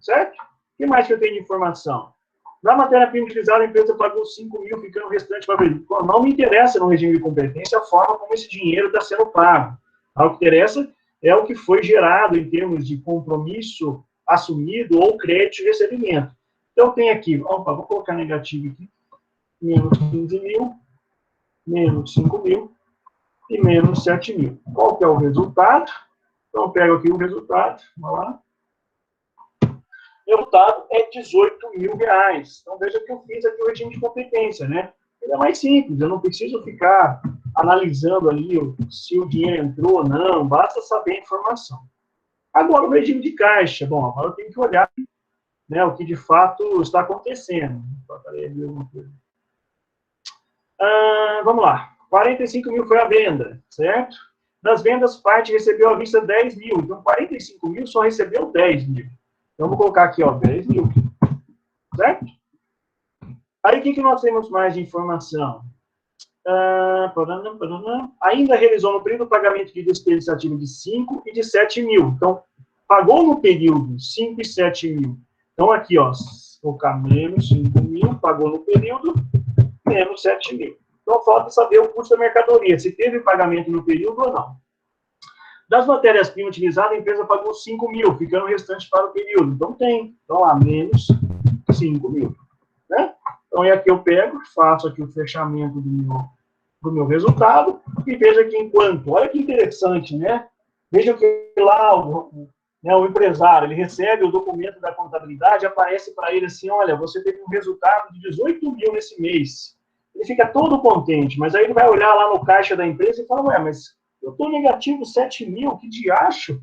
Certo? O que mais que eu tenho de informação? Na matéria-prima utilizada, a empresa pagou 5 mil, ficando o restante para ver. Não me interessa no regime de competência a forma como esse dinheiro está sendo pago. O que interessa é o que foi gerado em termos de compromisso assumido ou crédito de recebimento. Então, tem aqui, opa, vou colocar negativo aqui, menos 15 mil, menos 5 mil e menos 7 mil. Qual que é o resultado? Então, eu pego aqui o resultado, vamos lá. O resultado é 18 mil reais. Então, veja que eu fiz aqui o regime de competência, né? Ele é mais simples, eu não preciso ficar analisando ali se o dinheiro entrou ou não, basta saber a informação. Agora, o regime de caixa. Bom, agora eu tenho que olhar, né, o que de fato está acontecendo. Vamos lá. 45 mil foi a venda, certo? Das vendas, parte recebeu à vista 10 mil. Então, 45 mil só recebeu 10 mil. Então, vou colocar aqui, ó, 10 mil. Certo? Aí, o que nós temos mais de informação? Ainda realizou no período o pagamento de despesas ativas de 5 e de 7 mil. Então, pagou no período 5 e 7 mil. Então, aqui, ó, vou colocar menos 5 mil, pagou no período, menos 7 mil. Então, falta saber o custo da mercadoria, se teve pagamento no período ou não. Das matérias-primas utilizadas, a empresa pagou 5 mil, ficando o restante para o período. Então, tem. Então, lá, menos 5 mil. Né? Então, é aqui eu pego, faço aqui o fechamento do meu resultado e veja aqui enquanto. Olha que interessante, né? Veja que lá o empresário, ele recebe o documento da contabilidade, aparece para ele assim, olha, você teve um resultado de 18 mil nesse mês. Ele fica todo contente, mas aí ele vai olhar lá no caixa da empresa e fala, ué, mas eu estou negativo 7 mil, que diacho?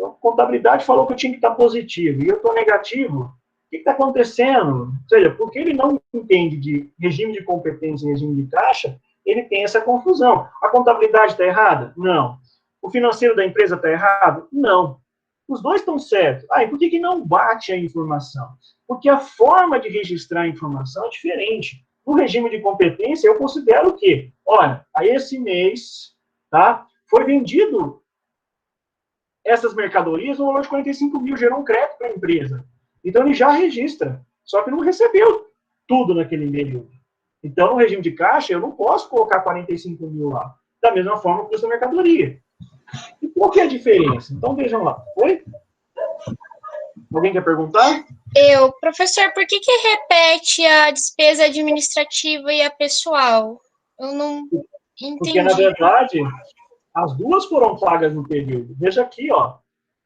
A contabilidade falou que eu tinha que estar positivo, e eu estou negativo. O que está acontecendo? Ou seja, porque ele não entende de regime de competência e regime de caixa, ele tem essa confusão. A contabilidade está errada? Não. O financeiro da empresa está errado? Não. Os dois estão certos. E por que não bate a informação? Porque a forma de registrar a informação é diferente. No regime de competência, eu considero que, olha, a esse mês, tá, foi vendido essas mercadorias no valor de 45 mil, gerou um crédito para a empresa. Então, ele já registra, só que não recebeu tudo naquele período. Então, no regime de caixa, eu não posso colocar 45 mil lá. Da mesma forma que custa a mercadoria. E qual que é a diferença? Então, vejam lá. Oi? Alguém quer perguntar? Professor, por que repete a despesa administrativa e a pessoal? Eu não entendi. Porque, na verdade, as duas foram pagas no período. Veja aqui, ó.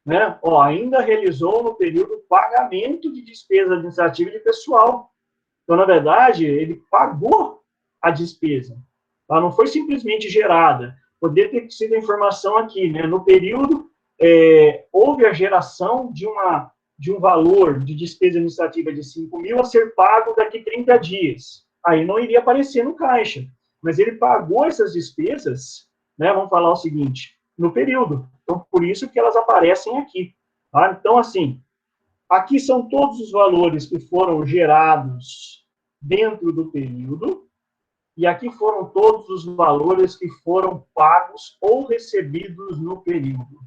Né? Ainda realizou no período pagamento de despesa administrativa e de pessoal. Então, na verdade, ele pagou a despesa. Ela não foi simplesmente gerada. Poderia ter sido a informação aqui, né? No período, houve a geração de um valor de despesa administrativa de 5 mil a ser pago daqui 30 dias. Aí não iria aparecer no caixa. Mas ele pagou essas despesas, né? Vamos falar o seguinte, no período. Então, por isso que elas aparecem aqui. Tá? Então, assim, aqui são todos os valores que foram gerados dentro do período, e aqui foram todos os valores que foram pagos ou recebidos no período.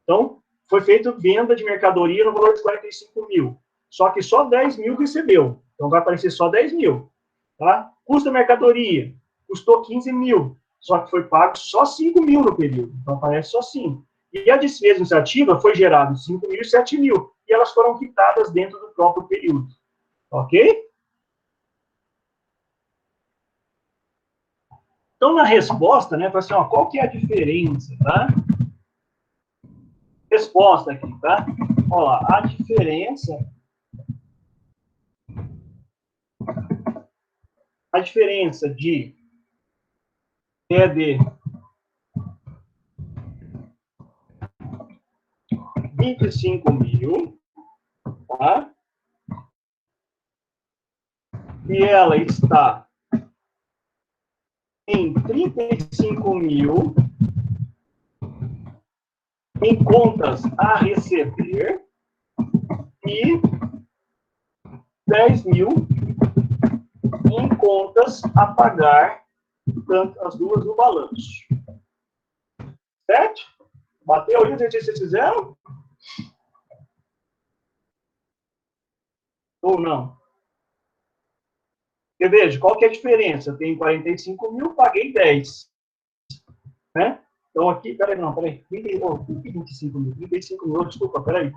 Então, foi feita venda de mercadoria no valor de 45 mil, só que só 10 mil recebeu. Então, vai aparecer só 10 mil. Tá? Custo da mercadoria, custou 15 mil, só que foi pago só 5 mil no período. Então, aparece só 5. E a despesa administrativa foi gerada 5 mil e 7 mil, e elas foram quitadas dentro do próprio período. Ok? Então, na resposta, né, assim, ó, qual que é a diferença, tá? Resposta aqui, tá? Olha lá, a diferença de ED 25 mil, tá? E ela está em 35 mil em contas a receber e 10 mil em contas a pagar, tanto as duas no balanço. Certo? Bateu aí o que vocês fizeram? Ou não? Porque veja, qual que é a diferença? Eu tenho 45 mil, paguei 10. Né? Então aqui, peraí, 25 mil, 35 mil, desculpa, peraí.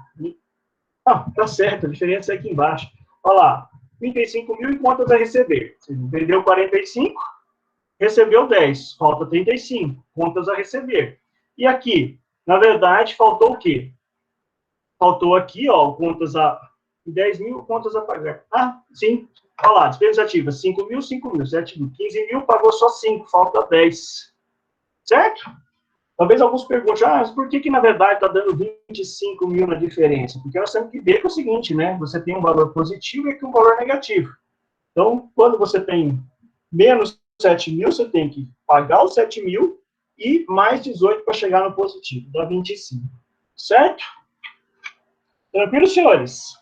Ah, tá certo, a diferença é aqui embaixo. Olha lá, 35 mil em contas a receber. Você vendeu 45, recebeu 10, falta 35, contas a receber. E aqui, na verdade, faltou o quê? Faltou aqui, ó, contas a 10 mil, contas a pagar. Ah, sim, olha lá, despesas ativas, 5 mil, 7 mil, 15 mil, pagou só 5, falta 10. Certo? Talvez alguns perguntem, mas por que na verdade está dando 25 mil na diferença? Porque nós temos que ver que é o seguinte, né? Você tem um valor positivo e aqui um valor negativo. Então, quando você tem menos 7 mil, você tem que pagar os 7 mil e mais 18 para chegar no positivo, dá 25. Certo? Tranquilo, senhores?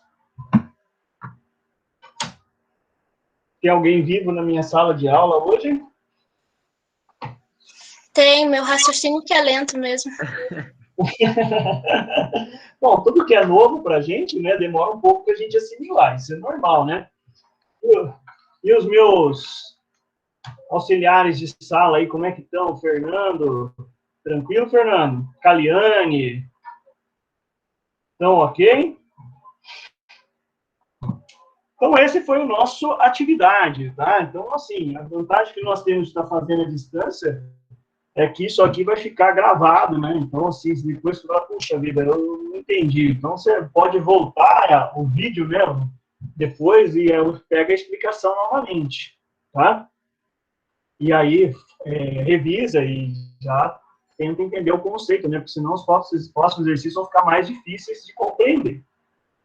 Tem alguém vivo na minha sala de aula hoje? Tem, meu raciocínio que é lento mesmo. Bom, tudo que é novo para a gente, né, demora um pouco para a gente assimilar, isso é normal, né? E os meus auxiliares de sala aí, como é que estão? Fernando? Tranquilo, Fernando? Caliane? Estão ok? Então, esse foi o nosso atividade, tá? Então, assim, a vantagem que nós temos de estar fazendo à distância é que isso aqui vai ficar gravado, né? Então, assim, depois você fala, puxa vida, eu não entendi. Então, você pode voltar o vídeo, né? Depois e pega a explicação novamente, tá? E aí, revisa e já tenta entender o conceito, né? Porque senão os próximos exercícios vão ficar mais difíceis de compreender,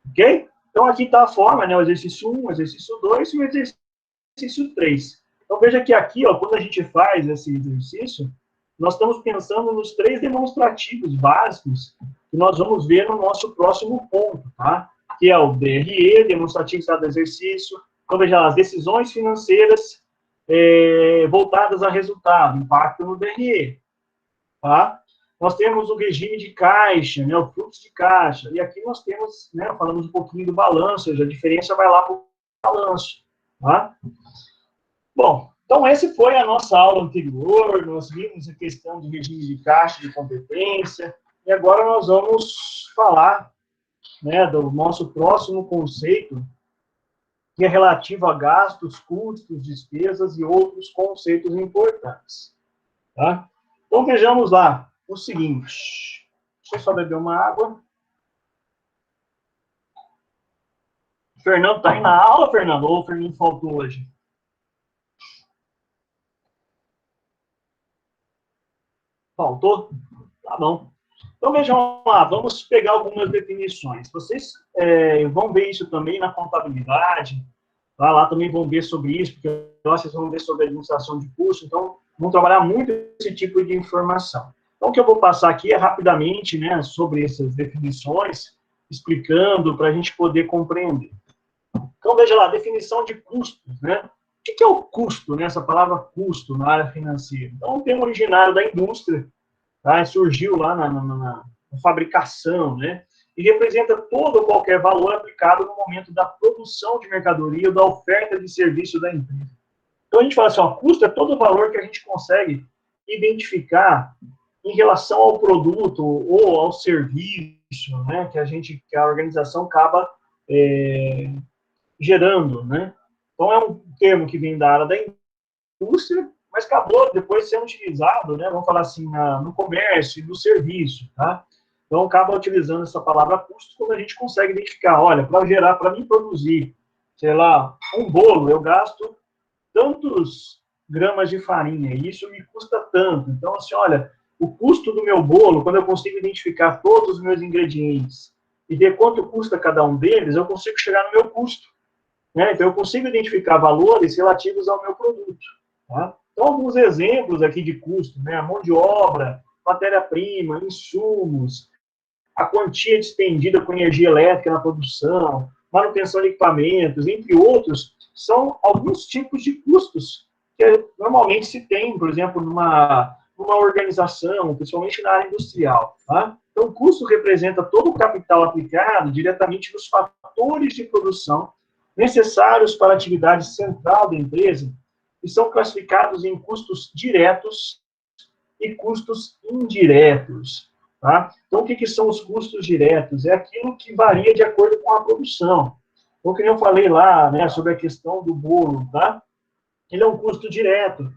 ok? Então, aqui está a forma, né? O exercício 1, o exercício 2 e o exercício 3. Então, veja que aqui, ó, quando a gente faz esse exercício, nós estamos pensando nos 3 demonstrativos básicos que nós vamos ver no nosso próximo ponto, tá? Que é o DRE, demonstrativo estado do exercício. Então, veja lá, as decisões financeiras voltadas a resultado, impacto no DRE, tá? Nós temos o regime de caixa, né, o fluxo de caixa, e aqui nós temos, né, falamos um pouquinho do balanço, a diferença vai lá para o balanço, tá? Bom, então essa foi a nossa aula anterior, nós vimos a questão de regime de caixa, de competência, e agora nós vamos falar, né, do nosso próximo conceito, que é relativo a gastos, custos, despesas e outros conceitos importantes, tá? Então vejamos lá o seguinte, deixa eu só beber uma água. Fernando está aí na aula, Fernando? Ou o Fernando faltou hoje? Faltou? Tá bom. Então, vejam lá, vamos pegar algumas definições. Vocês vão ver isso também na contabilidade, tá? Lá também vão ver sobre isso, porque nós vocês vão ver sobre administração de custo, então vão trabalhar muito esse tipo de informação. Então, o que eu vou passar aqui é rapidamente, né, sobre essas definições, explicando para a gente poder compreender. Então, veja lá, definição de custos, né? O que é o custo, né? Essa palavra custo na área financeira? Então, tem um originário da indústria, tá? Surgiu lá na fabricação, né? E representa todo ou qualquer valor aplicado no momento da produção de mercadoria ou da oferta de serviço da empresa. Então, a gente fala assim, ó, custo é todo o valor que a gente consegue identificar em relação ao produto ou ao serviço, né, que a organização acaba gerando, né? Então, é um termo que vem da área da indústria, mas acabou depois sendo utilizado, né, vamos falar assim, no comércio e no serviço, tá? Então, acaba utilizando essa palavra custo quando a gente consegue identificar, olha, para mim produzir, sei lá, um bolo, eu gasto tantos gramas de farinha, e isso me custa tanto. Então, assim, olha, o custo do meu bolo, quando eu consigo identificar todos os meus ingredientes e ver quanto custa cada um deles, eu consigo chegar no meu custo, né? Então, eu consigo identificar valores relativos ao meu produto, tá? Então, alguns exemplos aqui de custo, né? A mão de obra, matéria-prima, insumos, a quantia despendida com energia elétrica na produção, manutenção de equipamentos, entre outros, são alguns tipos de custos que normalmente se tem, por exemplo, numa organização, principalmente na área industrial. Tá? Então, o custo representa todo o capital aplicado diretamente nos fatores de produção necessários para a atividade central da empresa e são classificados em custos diretos e custos indiretos. Tá? Então, o que são os custos diretos? É aquilo que varia de acordo com a produção. Então, como eu falei lá, né, sobre a questão do bolo, tá? Ele é um custo direto.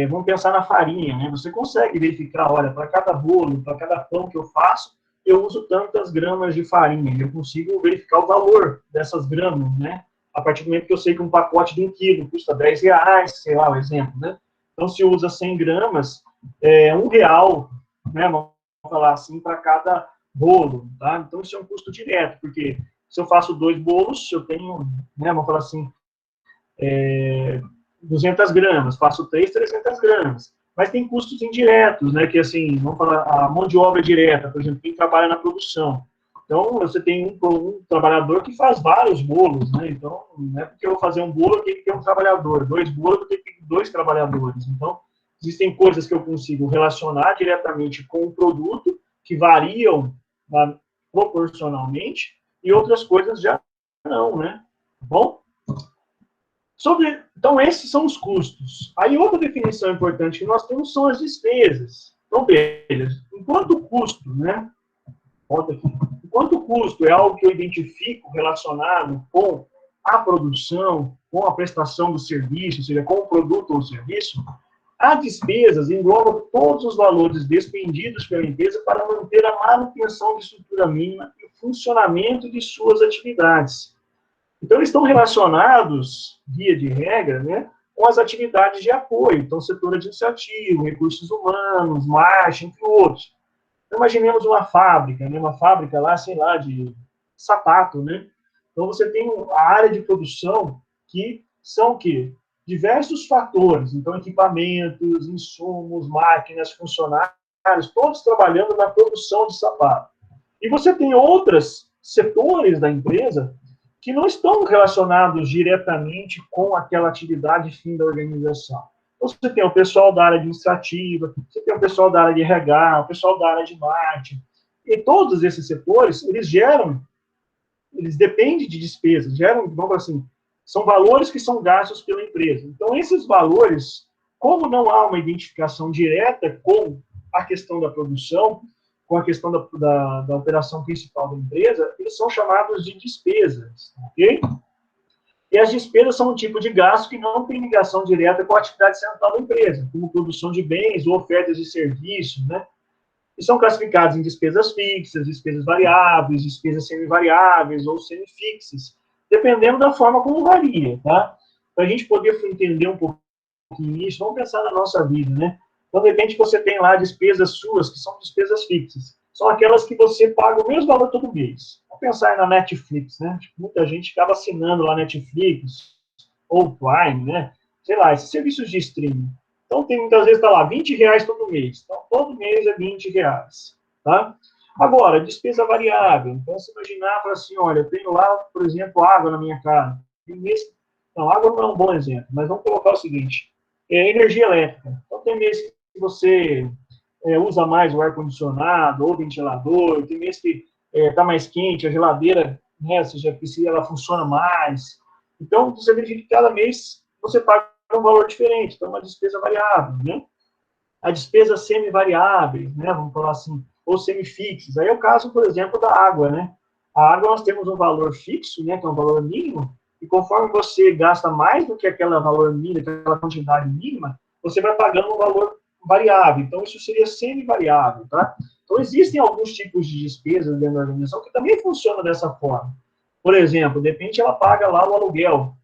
Vamos pensar na farinha, né? Você consegue verificar, olha, para cada bolo, para cada pão que eu faço, eu uso tantas gramas de farinha. Eu consigo verificar o valor dessas gramas, né? A partir do momento que eu sei que um pacote de 1 quilo custa R$10, sei lá, o exemplo, né? Então, se usa 100 gramas, R$1, né? Vamos falar assim, para cada bolo, tá? Então, isso é um custo direto, porque se eu faço 2 bolos, eu tenho, né? Vamos falar assim, 200 gramas, faço 3, 300 gramas. Mas tem custos indiretos, né? Que assim, vamos falar, a mão de obra direta, por exemplo, quem trabalha na produção. Então, você tem um trabalhador que faz vários bolos, né? Então, não é porque eu vou fazer um bolo, eu tenho que ter um trabalhador. 2 bolos, eu tenho que ter 2 trabalhadores. Então, existem coisas que eu consigo relacionar diretamente com o produto, que variam proporcionalmente, e outras coisas já não, né? Bom? Então, esses são os custos. Aí, outra definição importante que nós temos são as despesas. Então, veja, enquanto o custo, né? Volta aqui. Enquanto o custo é algo que eu identifico relacionado com a produção, com a prestação do serviço, ou seja, com o produto ou serviço, as despesas englobam todos os valores despendidos pela empresa para manter a manutenção de estrutura mínima e o funcionamento de suas atividades. Então, eles estão relacionados, via de regra, né, com as atividades de apoio. Então, setor administrativo, recursos humanos, marketing, entre outros. Então, imaginemos uma fábrica, né, uma fábrica lá, sei lá, de sapato, né? Então, você tem a área de produção que são o quê? Diversos fatores. Então, equipamentos, insumos, máquinas, funcionários, todos trabalhando na produção de sapato. E você tem outros setores da empresa que não estão relacionados diretamente com aquela atividade fim da organização. Então, você tem o pessoal da área administrativa, você tem o pessoal da área de RH, o pessoal da área de marketing. E todos esses setores, eles dependem de despesas, vamos assim, são valores que são gastos pela empresa. Então, esses valores, como não há uma identificação direta com a questão da produção, com a questão da operação principal da empresa, eles são chamados de despesas, ok? E as despesas são um tipo de gasto que não tem ligação direta com a atividade central da empresa, como produção de bens ou ofertas de serviços, né? E são classificados em despesas fixas, despesas variáveis, despesas semivariáveis ou semifixas, dependendo da forma como varia, tá? Para a gente poder entender um pouquinho isso, vamos pensar na nossa vida, né? Então, de repente, você tem lá despesas suas, que são despesas fixas. São aquelas que você paga o mesmo valor todo mês. Vamos pensar aí na Netflix, né? Muita gente acaba assinando lá Netflix, ou Prime, né? Sei lá, esses serviços de streaming. Então, tem muitas vezes, está lá, R$20 todo mês. Então, todo mês é R$20, tá? Agora, despesa variável. Então, se imaginar, assim, olha, eu tenho lá, por exemplo, água na minha casa. Não, água não é um bom exemplo, mas vamos colocar o seguinte. Energia elétrica. Então, tem mês que você usa mais o ar-condicionado ou ventilador, tem mês que está mais quente, a geladeira, né, seja, ela funciona mais. Então, você verifica que cada mês você paga um valor diferente, então é uma despesa variável, né? a despesa semi-variáveis, né, vamos falar assim, ou semifixos. Aí é o caso, por exemplo, da água, né? A água nós temos um valor fixo, né, que é um valor mínimo, e conforme você gasta mais do que aquele valor mínimo, aquela quantidade mínima, você vai pagando um valor variável. Então, isso seria semi-variável, tá? Então, existem alguns tipos de despesas dentro da organização que também funcionam dessa forma. Por exemplo, de repente ela paga lá o aluguel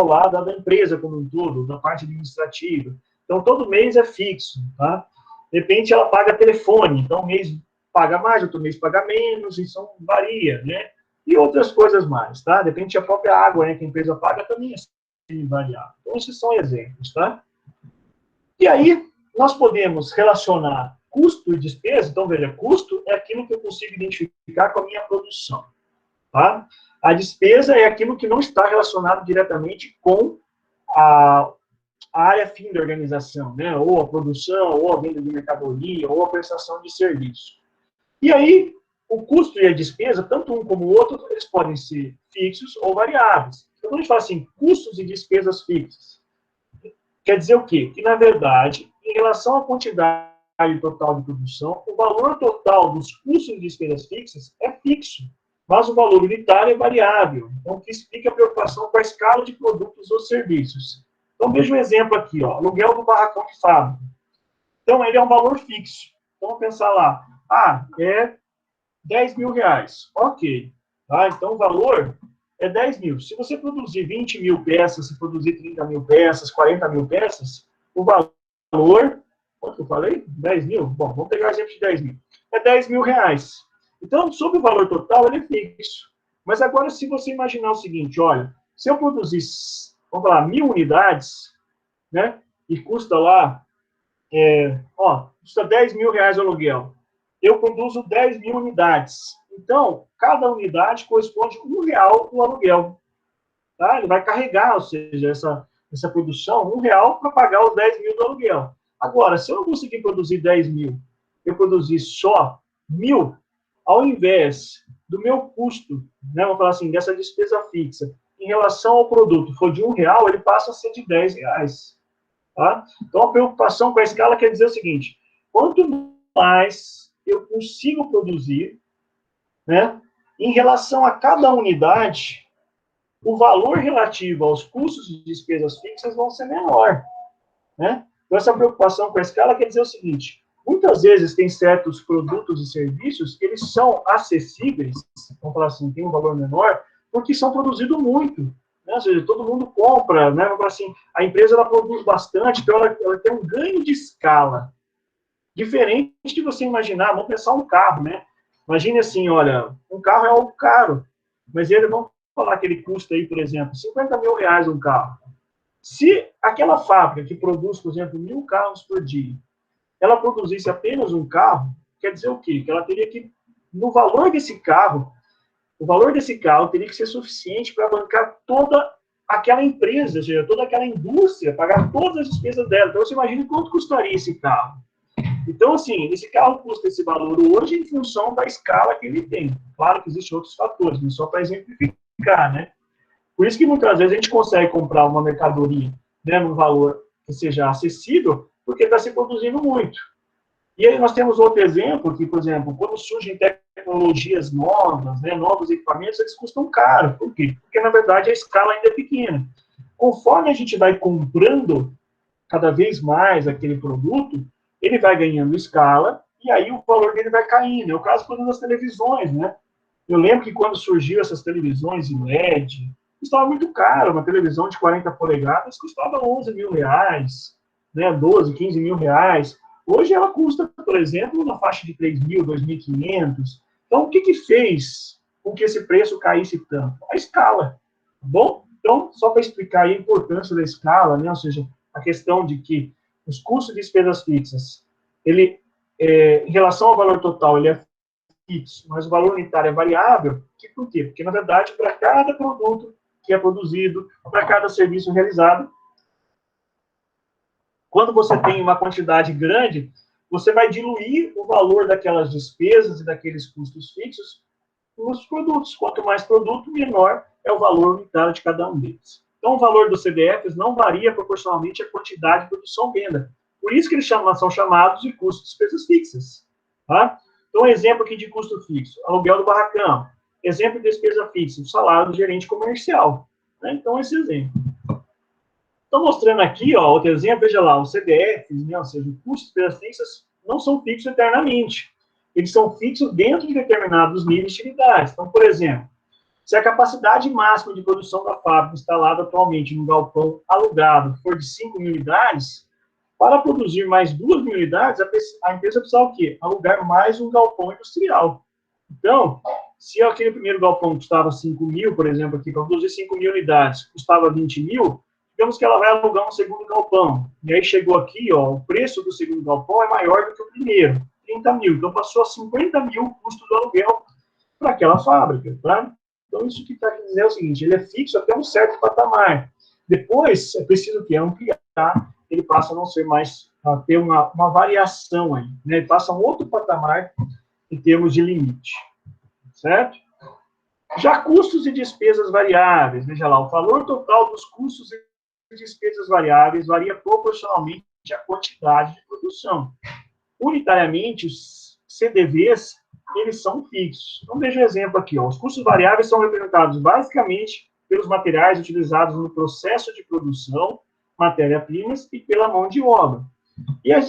lá da empresa como um todo, da parte administrativa. Então, todo mês é fixo, tá? De repente ela paga telefone, então um mês paga mais, outro mês paga menos, isso varia, né? E outras coisas mais, tá? De repente a própria água, né, que a empresa paga também é variável. Então, esses são exemplos, tá? E aí, nós podemos relacionar custo e despesa. Então, veja, custo é aquilo que eu consigo identificar com a minha produção, tá? A despesa é aquilo que não está relacionado diretamente com a área fim da organização, né? Ou a produção, ou a venda de mercadoria, ou a prestação de serviço. E aí, o custo e a despesa, tanto um como o outro, eles podem ser fixos ou variáveis. Então, quando a gente fala assim, custos e despesas fixas, quer dizer o quê? Que, na verdade, em relação à quantidade total de produção, o valor total dos custos e despesas fixas é fixo, mas o valor unitário é variável. Então, o que explica a preocupação com a escala de produtos ou serviços. Então, veja um exemplo aqui, ó, aluguel do barracão de fábrica. Então, ele é um valor fixo. Então, vamos pensar lá, é 10 mil reais. Ok. Tá? Então, o valor é 10 mil. Se você produzir 20 mil peças, se produzir 30 mil peças, 40 mil peças, o valor, quanto eu falei? 10 mil? Bom, vamos pegar o exemplo de 10 mil. É 10 mil reais. Então, sobre o valor total, ele é fixo. Mas agora, se você imaginar o seguinte, olha, se eu produzir, vamos falar, 1.000 unidades, né, e custa lá, custa 10 mil reais o aluguel. Eu produzo 10 mil unidades. Então, cada unidade corresponde a R$1 o aluguel. Tá? Ele vai carregar, ou seja, essa produção, R$1 para pagar os 10 mil do aluguel. Agora, se eu não conseguir produzir 10 mil, eu produzir só 1.000, ao invés do meu custo, né, vamos falar assim, dessa despesa fixa, em relação ao produto, for de R$1, ele passa a ser de R$10. Tá? Então, a preocupação com a escala quer dizer o seguinte, quanto mais eu consigo produzir, né, em relação a cada unidade, o valor relativo aos custos de despesas fixas vão ser menor, né? Então, essa preocupação com a escala quer dizer o seguinte, muitas vezes tem certos produtos e serviços que eles são acessíveis, vamos falar assim, tem um valor menor, porque são produzidos muito, né? Ou seja, todo mundo compra, né? Vamos falar assim, a empresa ela produz bastante, então ela tem um ganho de escala, diferente de você imaginar, vamos pensar um carro, né? Imagine assim, olha, um carro é algo caro, mas ele, vamos falar que ele custa aí, por exemplo, 50 mil reais um carro. Se aquela fábrica que produz, por exemplo, 1.000 carros por dia, ela produzisse apenas um carro, quer dizer o quê? Que ela teria que, no valor desse carro, o valor desse carro teria que ser suficiente para bancar toda aquela empresa, ou seja, toda aquela indústria, pagar todas as despesas dela. Então, você imagina quanto custaria esse carro. Então, assim, esse carro custa esse valor hoje em função da escala que ele tem. Claro que existem outros fatores, mas só para exemplificar, né? Por isso que muitas vezes a gente consegue comprar uma mercadoria, né, num valor que seja acessível, porque está se produzindo muito. E aí nós temos outro exemplo, que, por exemplo, quando surgem tecnologias novas, né, novos equipamentos, eles custam caro. Por quê? Porque, na verdade, a escala ainda é pequena. Conforme a gente vai comprando cada vez mais aquele produto, ele vai ganhando escala e aí o valor dele vai caindo. É o caso, por exemplo, das televisões, né? Eu lembro que quando surgiu essas televisões em LED, custava muito caro. Uma televisão de 40 polegadas custava 11 mil reais, né? 12, 15 mil reais. Hoje ela custa, por exemplo, na faixa de 3 mil, 2.500. Então, o que fez com que esse preço caísse tanto? A escala, tá bom? Então, só para explicar aí a importância da escala, né? Ou seja, a questão de que os custos de despesas fixas, ele, em relação ao valor total, ele é fixo, mas o valor unitário é variável. Por quê? Porque, na verdade, para cada produto que é produzido, para cada serviço realizado, quando você tem uma quantidade grande, você vai diluir o valor daquelas despesas e daqueles custos fixos nos produtos. Quanto mais produto, menor é o valor unitário de cada um deles. Então, o valor dos CDFs não varia proporcionalmente à quantidade de produção-venda. Por isso que eles são chamados de custos de despesas fixas. Tá? Então, um exemplo aqui de custo fixo, aluguel do barracão. Exemplo de despesa fixa, o salário do gerente comercial. Né? Então, esse exemplo. Estou mostrando aqui, ó, outro exemplo, veja lá, os CDFs, né, ou seja, os custos de despesas fixas não são fixos eternamente. Eles são fixos dentro de determinados níveis de atividade. Então, por exemplo, se a capacidade máxima de produção da fábrica instalada atualmente no galpão alugado for de 5 mil unidades, para produzir mais 2 mil unidades, a empresa precisa o quê? Alugar mais um galpão industrial. Então, se aquele primeiro galpão custava 5 mil, por exemplo, aqui, para produzir 5 mil unidades, custava 20 mil, digamos que ela vai alugar um segundo galpão. E aí chegou aqui, ó, o preço do segundo galpão é maior do que o primeiro, 30 mil. Então, passou a 50 mil o custo do aluguel para aquela fábrica, tá? Então, isso que está querendo dizer é o seguinte, ele é fixo até um certo patamar. Depois, é preciso o quê? Ampliar, ele passa a não ser mais, a ter uma variação aí, né? Ele passa a um outro patamar em termos de limite, certo? Já custos e despesas variáveis, veja lá, o valor total dos custos e despesas variáveis varia proporcionalmente à quantidade de produção. Unitariamente, os CDVs, eles são fixos. Então, veja o exemplo aqui, ó. Os custos variáveis são representados basicamente pelos materiais utilizados no processo de produção, matéria-primas e pela mão de obra. E as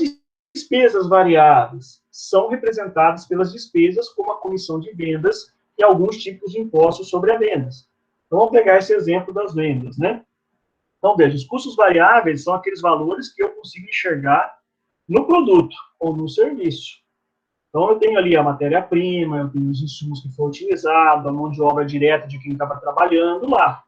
despesas variáveis são representadas pelas despesas como a comissão de vendas e alguns tipos de impostos sobre as vendas. Então, vamos pegar esse exemplo das vendas, né? Então, veja, os custos variáveis são aqueles valores que eu consigo enxergar no produto ou no serviço. Então, eu tenho ali a matéria-prima, eu tenho os insumos que foram utilizados, a mão de obra direta de quem estava trabalhando lá.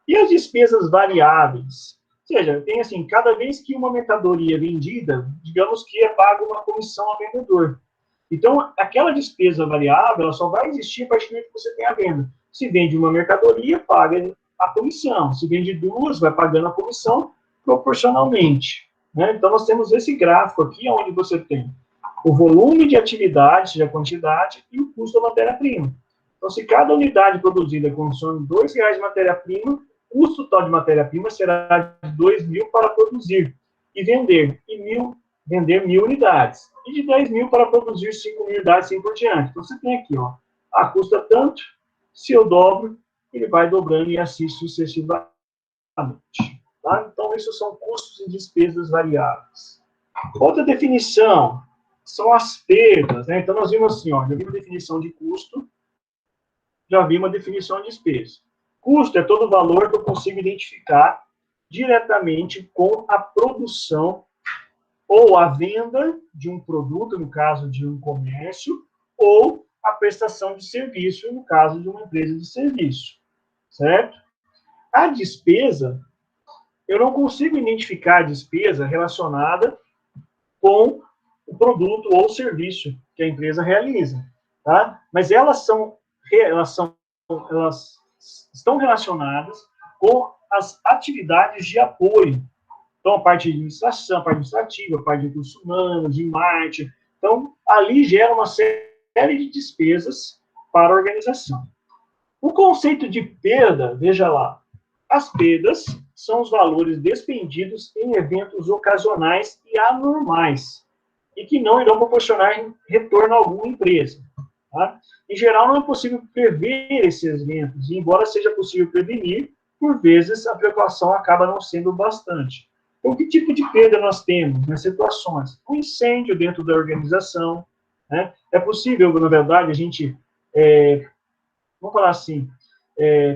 E as despesas variáveis? Ou seja, tem assim, cada vez que uma mercadoria é vendida, digamos que é paga uma comissão ao vendedor. Então, aquela despesa variável, ela só vai existir a partir do momento que você tem a venda. Se vende uma mercadoria, paga a comissão. Se vende duas, vai pagando a comissão proporcionalmente. Né? Então, nós temos esse gráfico aqui, onde você tem o volume de atividade, seja a quantidade, e o custo da matéria-prima. Então, se cada unidade produzida consome R$2 de matéria-prima, o custo total de matéria-prima será de 2 mil para produzir e vender, vender 1.000 unidades. E de 10 mil para produzir 5 mil unidades, assim por diante. Então, você tem aqui, ó, custa tanto, se eu dobro, ele vai dobrando e assim sucessivamente. Tá? Então, isso são custos e despesas variáveis. Outra definição são as perdas, né? Então, nós vimos assim, ó, já vimos a definição de custo, já vimos a definição de despesa. Custo é todo valor que eu consigo identificar diretamente com a produção ou a venda de um produto, no caso de um comércio, ou a prestação de serviço, no caso de uma empresa de serviço, certo? A despesa, eu não consigo identificar a despesa relacionada com o produto ou serviço que a empresa realiza, tá? Mas elas estão relacionadas com as atividades de apoio. Então, a parte de administração, a parte administrativa, a parte de recursos humanos, de marketing. Então, ali gera uma série de despesas para a organização. O conceito de perda, veja lá, as perdas são os valores despendidos em eventos ocasionais e anormais, e que não irão proporcionar retorno a alguma empresa. Tá? Em geral, não é possível prever esses eventos, e embora seja possível prevenir, por vezes a preocupação acaba não sendo bastante. Então, que tipo de perda nós temos nas situações? Um incêndio dentro da organização. Né? É possível, na verdade, a gente, vamos falar assim,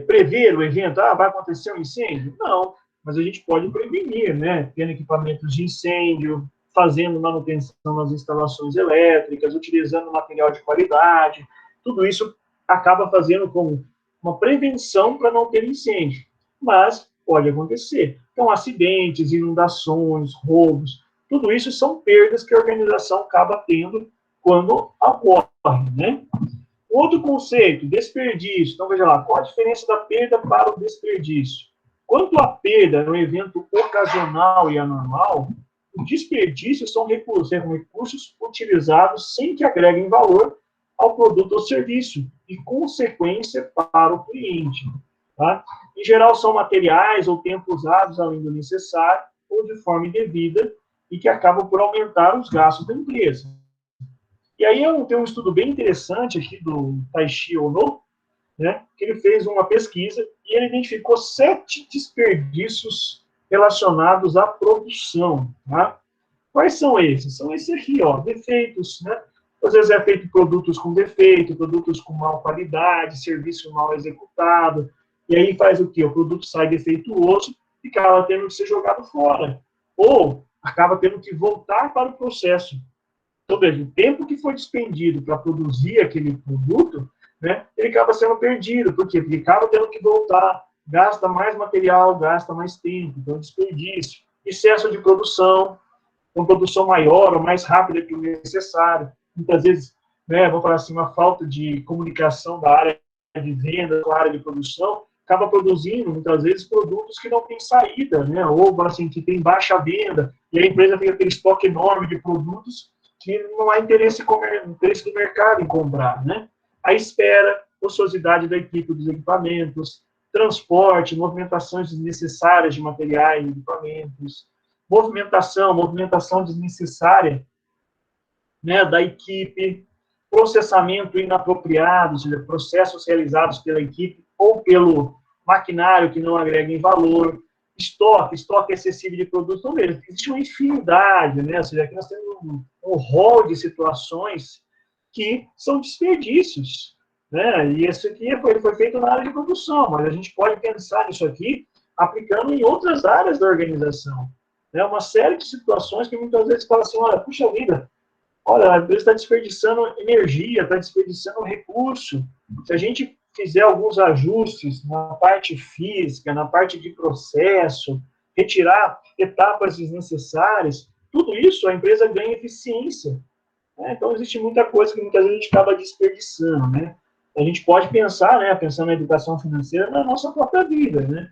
prever o evento, vai acontecer um incêndio? Não, mas a gente pode prevenir, né? Tendo equipamentos de incêndio, fazendo manutenção nas instalações elétricas, utilizando material de qualidade, tudo isso acaba fazendo como uma prevenção para não ter incêndio, mas pode acontecer. Então, acidentes, inundações, roubos, tudo isso são perdas que a organização acaba tendo quando ocorre, né? Outro conceito, desperdício. Então, veja lá, qual a diferença da perda para o desperdício? Quanto à perda é um evento ocasional e anormal, o desperdício são recursos utilizados sem que agreguem valor ao produto ou serviço e consequência para o cliente. Tá? Em geral, são materiais ou tempo usados além do necessário ou de forma indevida e que acabam por aumentar os gastos da empresa. E aí eu tenho um estudo bem interessante aqui do Taishi Ono, né, que ele fez uma pesquisa e ele identificou 7 desperdícios relacionados à produção. Tá? Quais são esses? São esses aqui, ó, defeitos, né? Às vezes é feito produtos com defeito, produtos com má qualidade, serviço mal executado, e aí faz o quê? O produto sai defeituoso e acaba tendo que ser jogado fora. Ou acaba tendo que voltar para o processo. Então, veja, o tempo que foi despendido para produzir aquele produto, né, ele acaba sendo perdido. Por quê? Porque acaba tendo que voltar, gasta mais material, gasta mais tempo, então desperdício. Excesso de produção, uma produção maior ou mais rápida que o necessário. Muitas vezes, né, vamos falar assim, uma falta de comunicação da área de venda com a área de produção, acaba produzindo, muitas vezes, produtos que não têm saída, né, ou assim, que tem baixa venda, e a empresa tem aquele estoque enorme de produtos que não há interesse do mercado em comprar, né? A espera, ociosidade da equipe dos equipamentos, transporte, movimentações desnecessárias de materiais e equipamentos, movimentação desnecessária, né, da equipe, processamento inapropriado, ou seja, processos realizados pela equipe ou pelo maquinário que não agreguem valor, estoque excessivo de produtos, então, mesmo, existe uma infinidade, né, ou seja, aqui nós temos um rol de situações que são desperdícios, né, e isso aqui foi feito na área de produção, mas a gente pode pensar nisso aqui aplicando em outras áreas da organização, né, uma série de situações que muitas vezes falam assim, olha, puxa vida, olha, a empresa está desperdiçando energia, está desperdiçando recurso. Se a gente fizer alguns ajustes na parte física, na parte de processo, retirar etapas desnecessárias, tudo isso a empresa ganha eficiência. Né? Então, existe muita coisa que muitas vezes a gente acaba desperdiçando. Né? A gente pode pensar, né, pensando na educação financeira, na nossa própria vida. Né?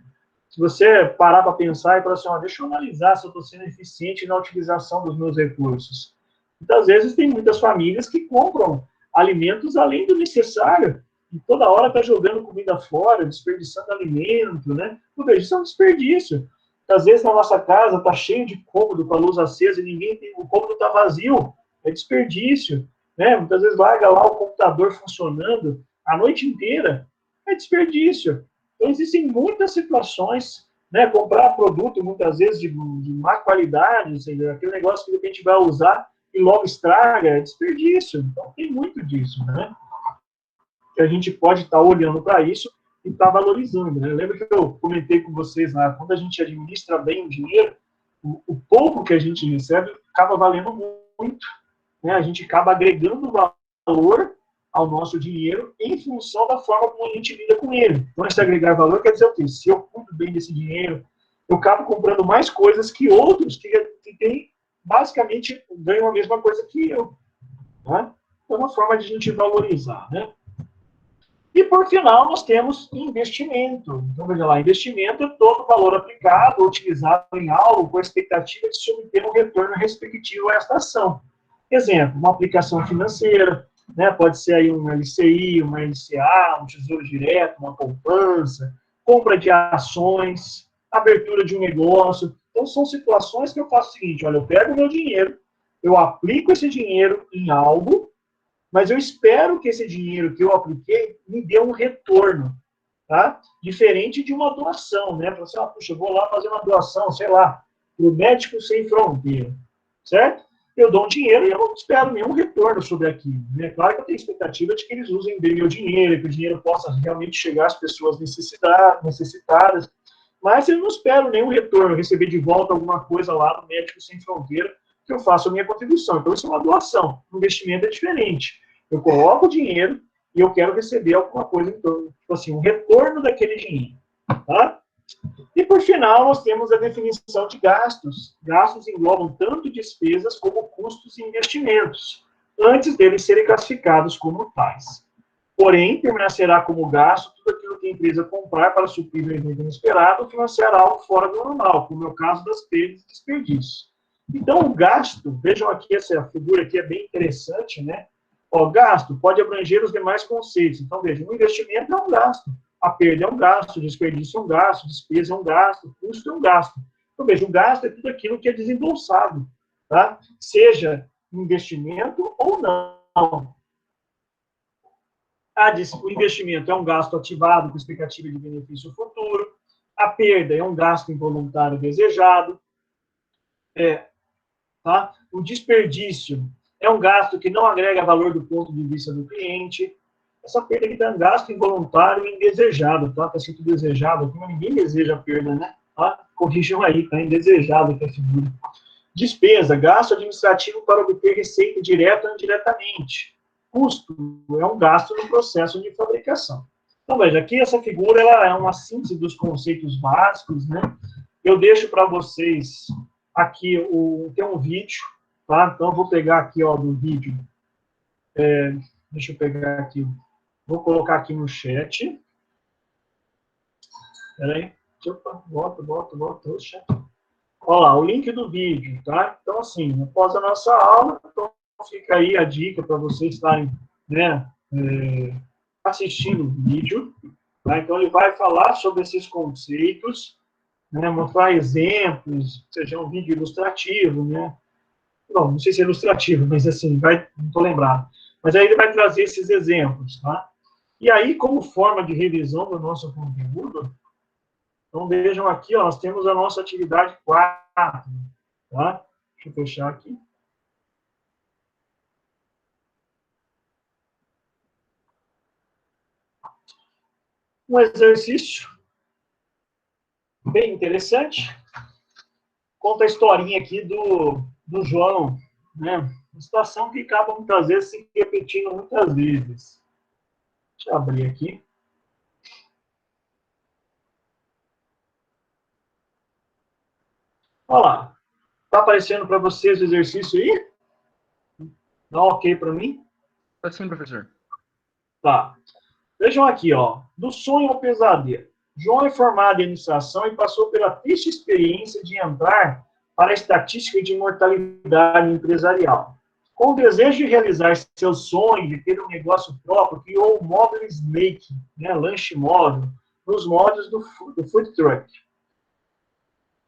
Se você parar para pensar e falar assim, deixa eu analisar se eu estou sendo eficiente na utilização dos meus recursos. Muitas vezes tem muitas famílias que compram alimentos além do necessário e toda hora está jogando comida fora, desperdiçando alimento, né? Tudo isso é um desperdício. Às vezes na nossa casa está cheio de cômodo com a luz acesa e ninguém tem, o cômodo está vazio, é desperdício, né? Muitas vezes larga lá o computador funcionando a noite inteira, é desperdício. Então existem muitas situações, né? Comprar produto muitas vezes de má qualidade, ou seja, aquele negócio que de repente vai usar e logo estraga, é desperdício. Então, tem muito disso, né? Que a gente pode estar olhando para isso e estar valorizando, né? Lembra que eu comentei com vocês, né? Quando a gente administra bem o dinheiro, o pouco que a gente recebe acaba valendo muito, né? A gente acaba agregando valor ao nosso dinheiro em função da forma como a gente lida com ele. Então, esse agregar valor quer dizer o quê? Se eu cuido bem desse dinheiro, eu acabo comprando mais coisas que outros que têm basicamente ganham a mesma coisa que eu. Né? É uma forma de a gente valorizar. Né? E, por final, nós temos investimento. Então, veja lá, investimento é todo o valor aplicado, utilizado em algo com a expectativa de se obter um retorno respectivo a esta ação. Exemplo, uma aplicação financeira, né? Pode ser aí um LCI, uma LCA, um tesouro direto, uma poupança, compra de ações, abertura de um negócio. Então, são situações que eu faço o seguinte, olha, eu pego o meu dinheiro, eu aplico esse dinheiro em algo, mas eu espero que esse dinheiro que eu apliquei me dê um retorno, tá? Diferente de uma doação, né? Você, puxa, eu vou lá fazer uma doação, sei lá, para o Médicos Sem Fronteira, certo? Eu dou um dinheiro e eu não espero nenhum retorno sobre aquilo. Né? Claro que eu tenho expectativa de que eles usem bem meu dinheiro, que o dinheiro possa realmente chegar às pessoas necessitadas, mas eu não espero nenhum retorno, receber de volta alguma coisa lá no Médicos Sem Fronteira, que eu faço a minha contribuição. Então, isso é uma doação. O investimento é diferente. Eu coloco o dinheiro e eu quero receber alguma coisa em torno, tipo assim, um retorno daquele dinheiro. Tá? E, por final, nós temos a definição de gastos. Gastos englobam tanto despesas como custos e investimentos, antes deles serem classificados como tais. Porém, permanecerá como gasto tudo aquilo que a empresa comprar para suprir o evento inesperado ou financiar algo fora do normal, como é o caso das perdas e desperdícios. Então, o gasto, vejam aqui, essa figura aqui é bem interessante, né? O gasto pode abranger os demais conceitos. Então, veja, o investimento é um gasto, a perda é um gasto, o desperdício é um gasto, a despesa é um gasto, o custo é um gasto. Então, veja, o gasto é tudo aquilo que é desembolsado. tá? Seja investimento ou não. O investimento é um gasto ativado com expectativa de benefício futuro. A perda é um gasto involuntário desejado. Tá? O desperdício é um gasto que não agrega valor do ponto de vista do cliente. Essa perda aqui é um gasto involuntário e indesejado, tá? Está escrito desejado aqui, mas ninguém deseja a perda, né? Tá? Corrijam aí, tá? Indesejado que é a figura. Despesa, gasto administrativo para obter receita direta ou indiretamente. Custo é um gasto no processo de fabricação. Então, veja, aqui essa figura ela é uma síntese dos conceitos básicos, né? Eu deixo para vocês aqui, tem um vídeo, tá? Então, eu vou pegar aqui, ó, do vídeo. Deixa eu pegar aqui. Vou colocar aqui no chat. Espera aí. Opa, volta. Oxa. Olha lá, o link do vídeo, tá? Então, assim, após a nossa aula, então fica aí a dica para vocês estarem, né, assistindo o vídeo. Tá? Então, ele vai falar sobre esses conceitos, né, mostrar exemplos, seja um vídeo ilustrativo, né? Não sei se é ilustrativo, mas assim, não estou lembrado. Mas aí ele vai trazer esses exemplos, tá? E aí, como forma de revisão do nosso conteúdo, então vejam aqui, ó, nós temos a nossa atividade 4, tá? Deixa eu fechar aqui. Um exercício bem interessante. Conta a historinha aqui do João, né? Uma situação que acaba muitas vezes se repetindo muitas vezes. Deixa eu abrir aqui. Olha lá. Está aparecendo para vocês o exercício aí? Dá um ok para mim? Tá sim, professor. Tá. Vejam aqui, ó. Do sonho ao pesadelo. João é formado em administração e passou pela triste experiência de entrar para a estatística de mortalidade empresarial. Com o desejo de realizar seu sonho de ter um negócio próprio, criou o móvel Snake, né, lanche móvel, nos moldes do food truck.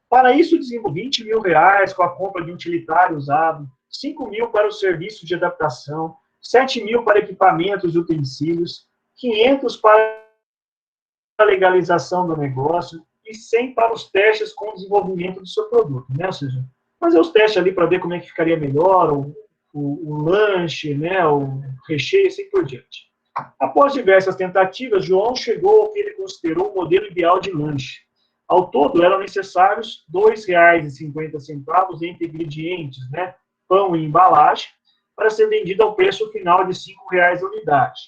Para isso, desenvolveu 20 mil reais com a compra de utilitário usado, 5 mil para o serviço de adaptação, 7 mil para equipamentos e utensílios, 500 para a legalização do negócio e 100 para os testes com o desenvolvimento do seu produto, né? Ou seja, fazer os testes ali para ver como é que ficaria melhor, o lanche, né, o recheio e assim por diante. Após diversas tentativas, João chegou ao que ele considerou o modelo ideal de lanche. Ao todo, eram necessários R$ 2,50 entre ingredientes, né, pão e embalagem, para ser vendido ao preço final de R$ 5,00 a unidade.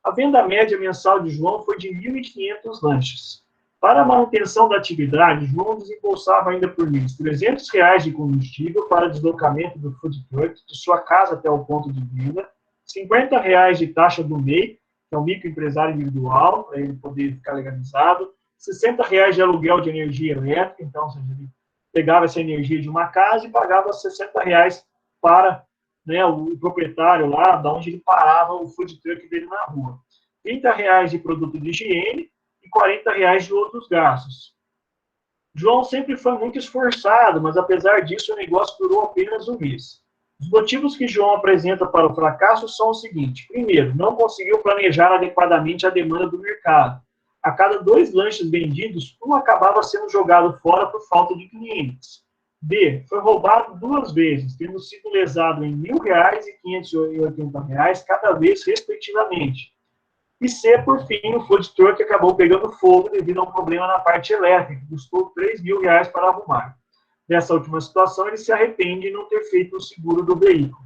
A venda média mensal de João foi de 1.500 lanches. Para a manutenção da atividade, João desembolsava ainda por mês R$ 300 de combustível para deslocamento do food truck de sua casa até o ponto de venda, R$ 50 de taxa do MEI, que é um microempresário individual, para ele poder ficar legalizado, R$ 60 de aluguel de energia elétrica, então, ele pegava essa energia de uma casa e pagava R$ 60 para, né, o proprietário lá, da onde ele parava o food truck dele na rua. R$ 30 de produto de higiene e R$ 40 de outros gastos. João sempre foi muito esforçado, mas apesar disso o negócio durou apenas um mês. Os motivos que João apresenta para o fracasso são os seguintes. Primeiro, não conseguiu planejar adequadamente a demanda do mercado. A cada 2 lanches vendidos, um acabava sendo jogado fora por falta de clientes. B, foi roubado 2 vezes, tendo sido lesado em R$ 1.000 e R$ 580 cada vez, respectivamente. E C, por fim, o food truck acabou pegando fogo devido a um problema na parte elétrica, que custou R$ 3.000 para arrumar. Nessa última situação, ele se arrepende de não ter feito o seguro do veículo.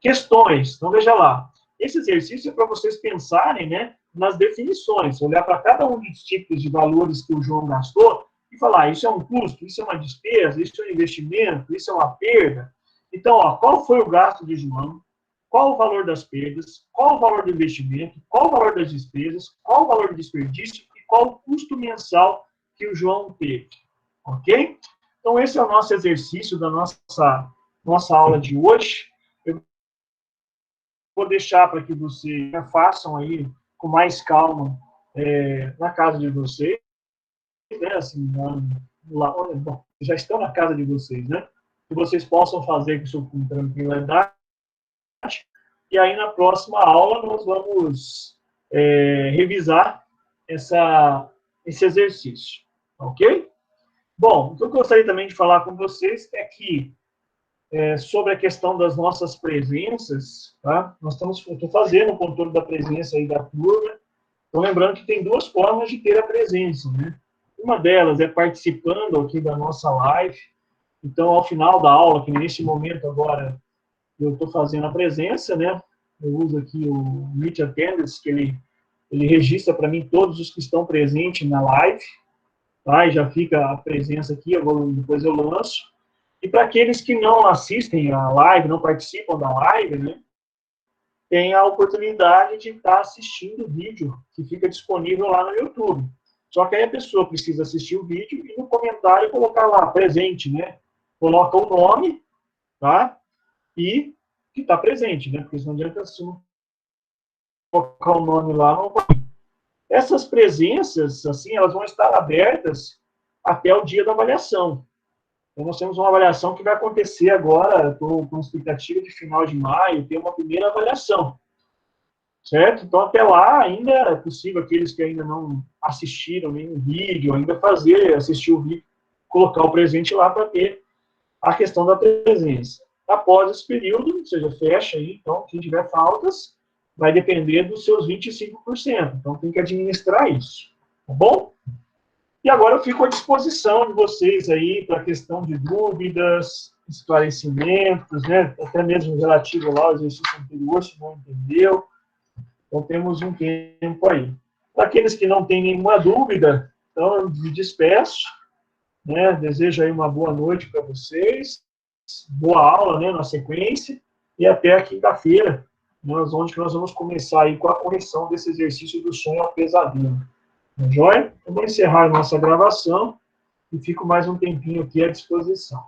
Questões. Então, veja lá. Esse exercício é para vocês pensarem, né, nas definições, olhar para cada um dos tipos de valores que o João gastou e falar, isso é um custo, isso é uma despesa, isso é um investimento, isso é uma perda. Então, ó, qual foi o gasto de João? Qual o valor das perdas? Qual o valor do investimento? Qual o valor das despesas? Qual o valor do desperdício? E qual o custo mensal que o João teve? Ok? Então, esse é o nosso exercício da nossa aula de hoje. Eu vou deixar para que vocês façam aí com mais calma na casa de vocês, né? Assim, lá, bom, já estão na casa de vocês, né? que vocês possam fazer isso com tranquilidade. E aí, na próxima aula, nós vamos revisar esse exercício. Ok? Bom, o que eu gostaria também de falar com vocês é que, sobre a questão das nossas presenças, tá? Eu estou fazendo o controle da presença aí da turma. Então, lembrando que tem duas formas de ter a presença, né? Uma delas é participando aqui da nossa live. Então, ao final da aula, que nesse momento agora eu estou fazendo a presença, né? Eu uso aqui o Meet Attendance, que ele registra para mim todos os que estão presentes na live, tá? E já fica a presença aqui, depois eu lanço. E para aqueles que não assistem a live, não participam da live, né? Tem a oportunidade de estar assistindo o vídeo que fica disponível lá no YouTube. Só que aí a pessoa precisa assistir o vídeo e no comentário colocar lá, presente, né? Coloca o nome, tá? E que está presente, né? Porque não adianta se não colocar o nome lá, não vai. Essas presenças, assim, elas vão estar abertas até o dia da avaliação. Então, nós temos uma avaliação que vai acontecer agora, estou com expectativa de final de maio, ter uma primeira avaliação. Certo? Então, até lá, ainda é possível aqueles que ainda não assistiram nenhum vídeo, ainda assistir o vídeo, colocar o presente lá para ter a questão da presença. Após esse período, ou seja, fecha aí, então, quem tiver faltas, vai depender dos seus 25%. Então, tem que administrar isso. Tá bom? E agora eu fico à disposição de vocês aí para a questão de dúvidas, esclarecimentos, né? Até mesmo relativo lá ao exercício anterior, se não entendeu. Então, temos um tempo aí. Para aqueles que não têm nenhuma dúvida, então, eu me despeço, né? Desejo aí uma boa noite para vocês, boa aula, né, na sequência, e até a quinta-feira, onde nós vamos começar aí com a correção desse exercício do sonho ao pesadelo. Tá joia? Eu vou encerrar a nossa gravação e fico mais um tempinho aqui à disposição.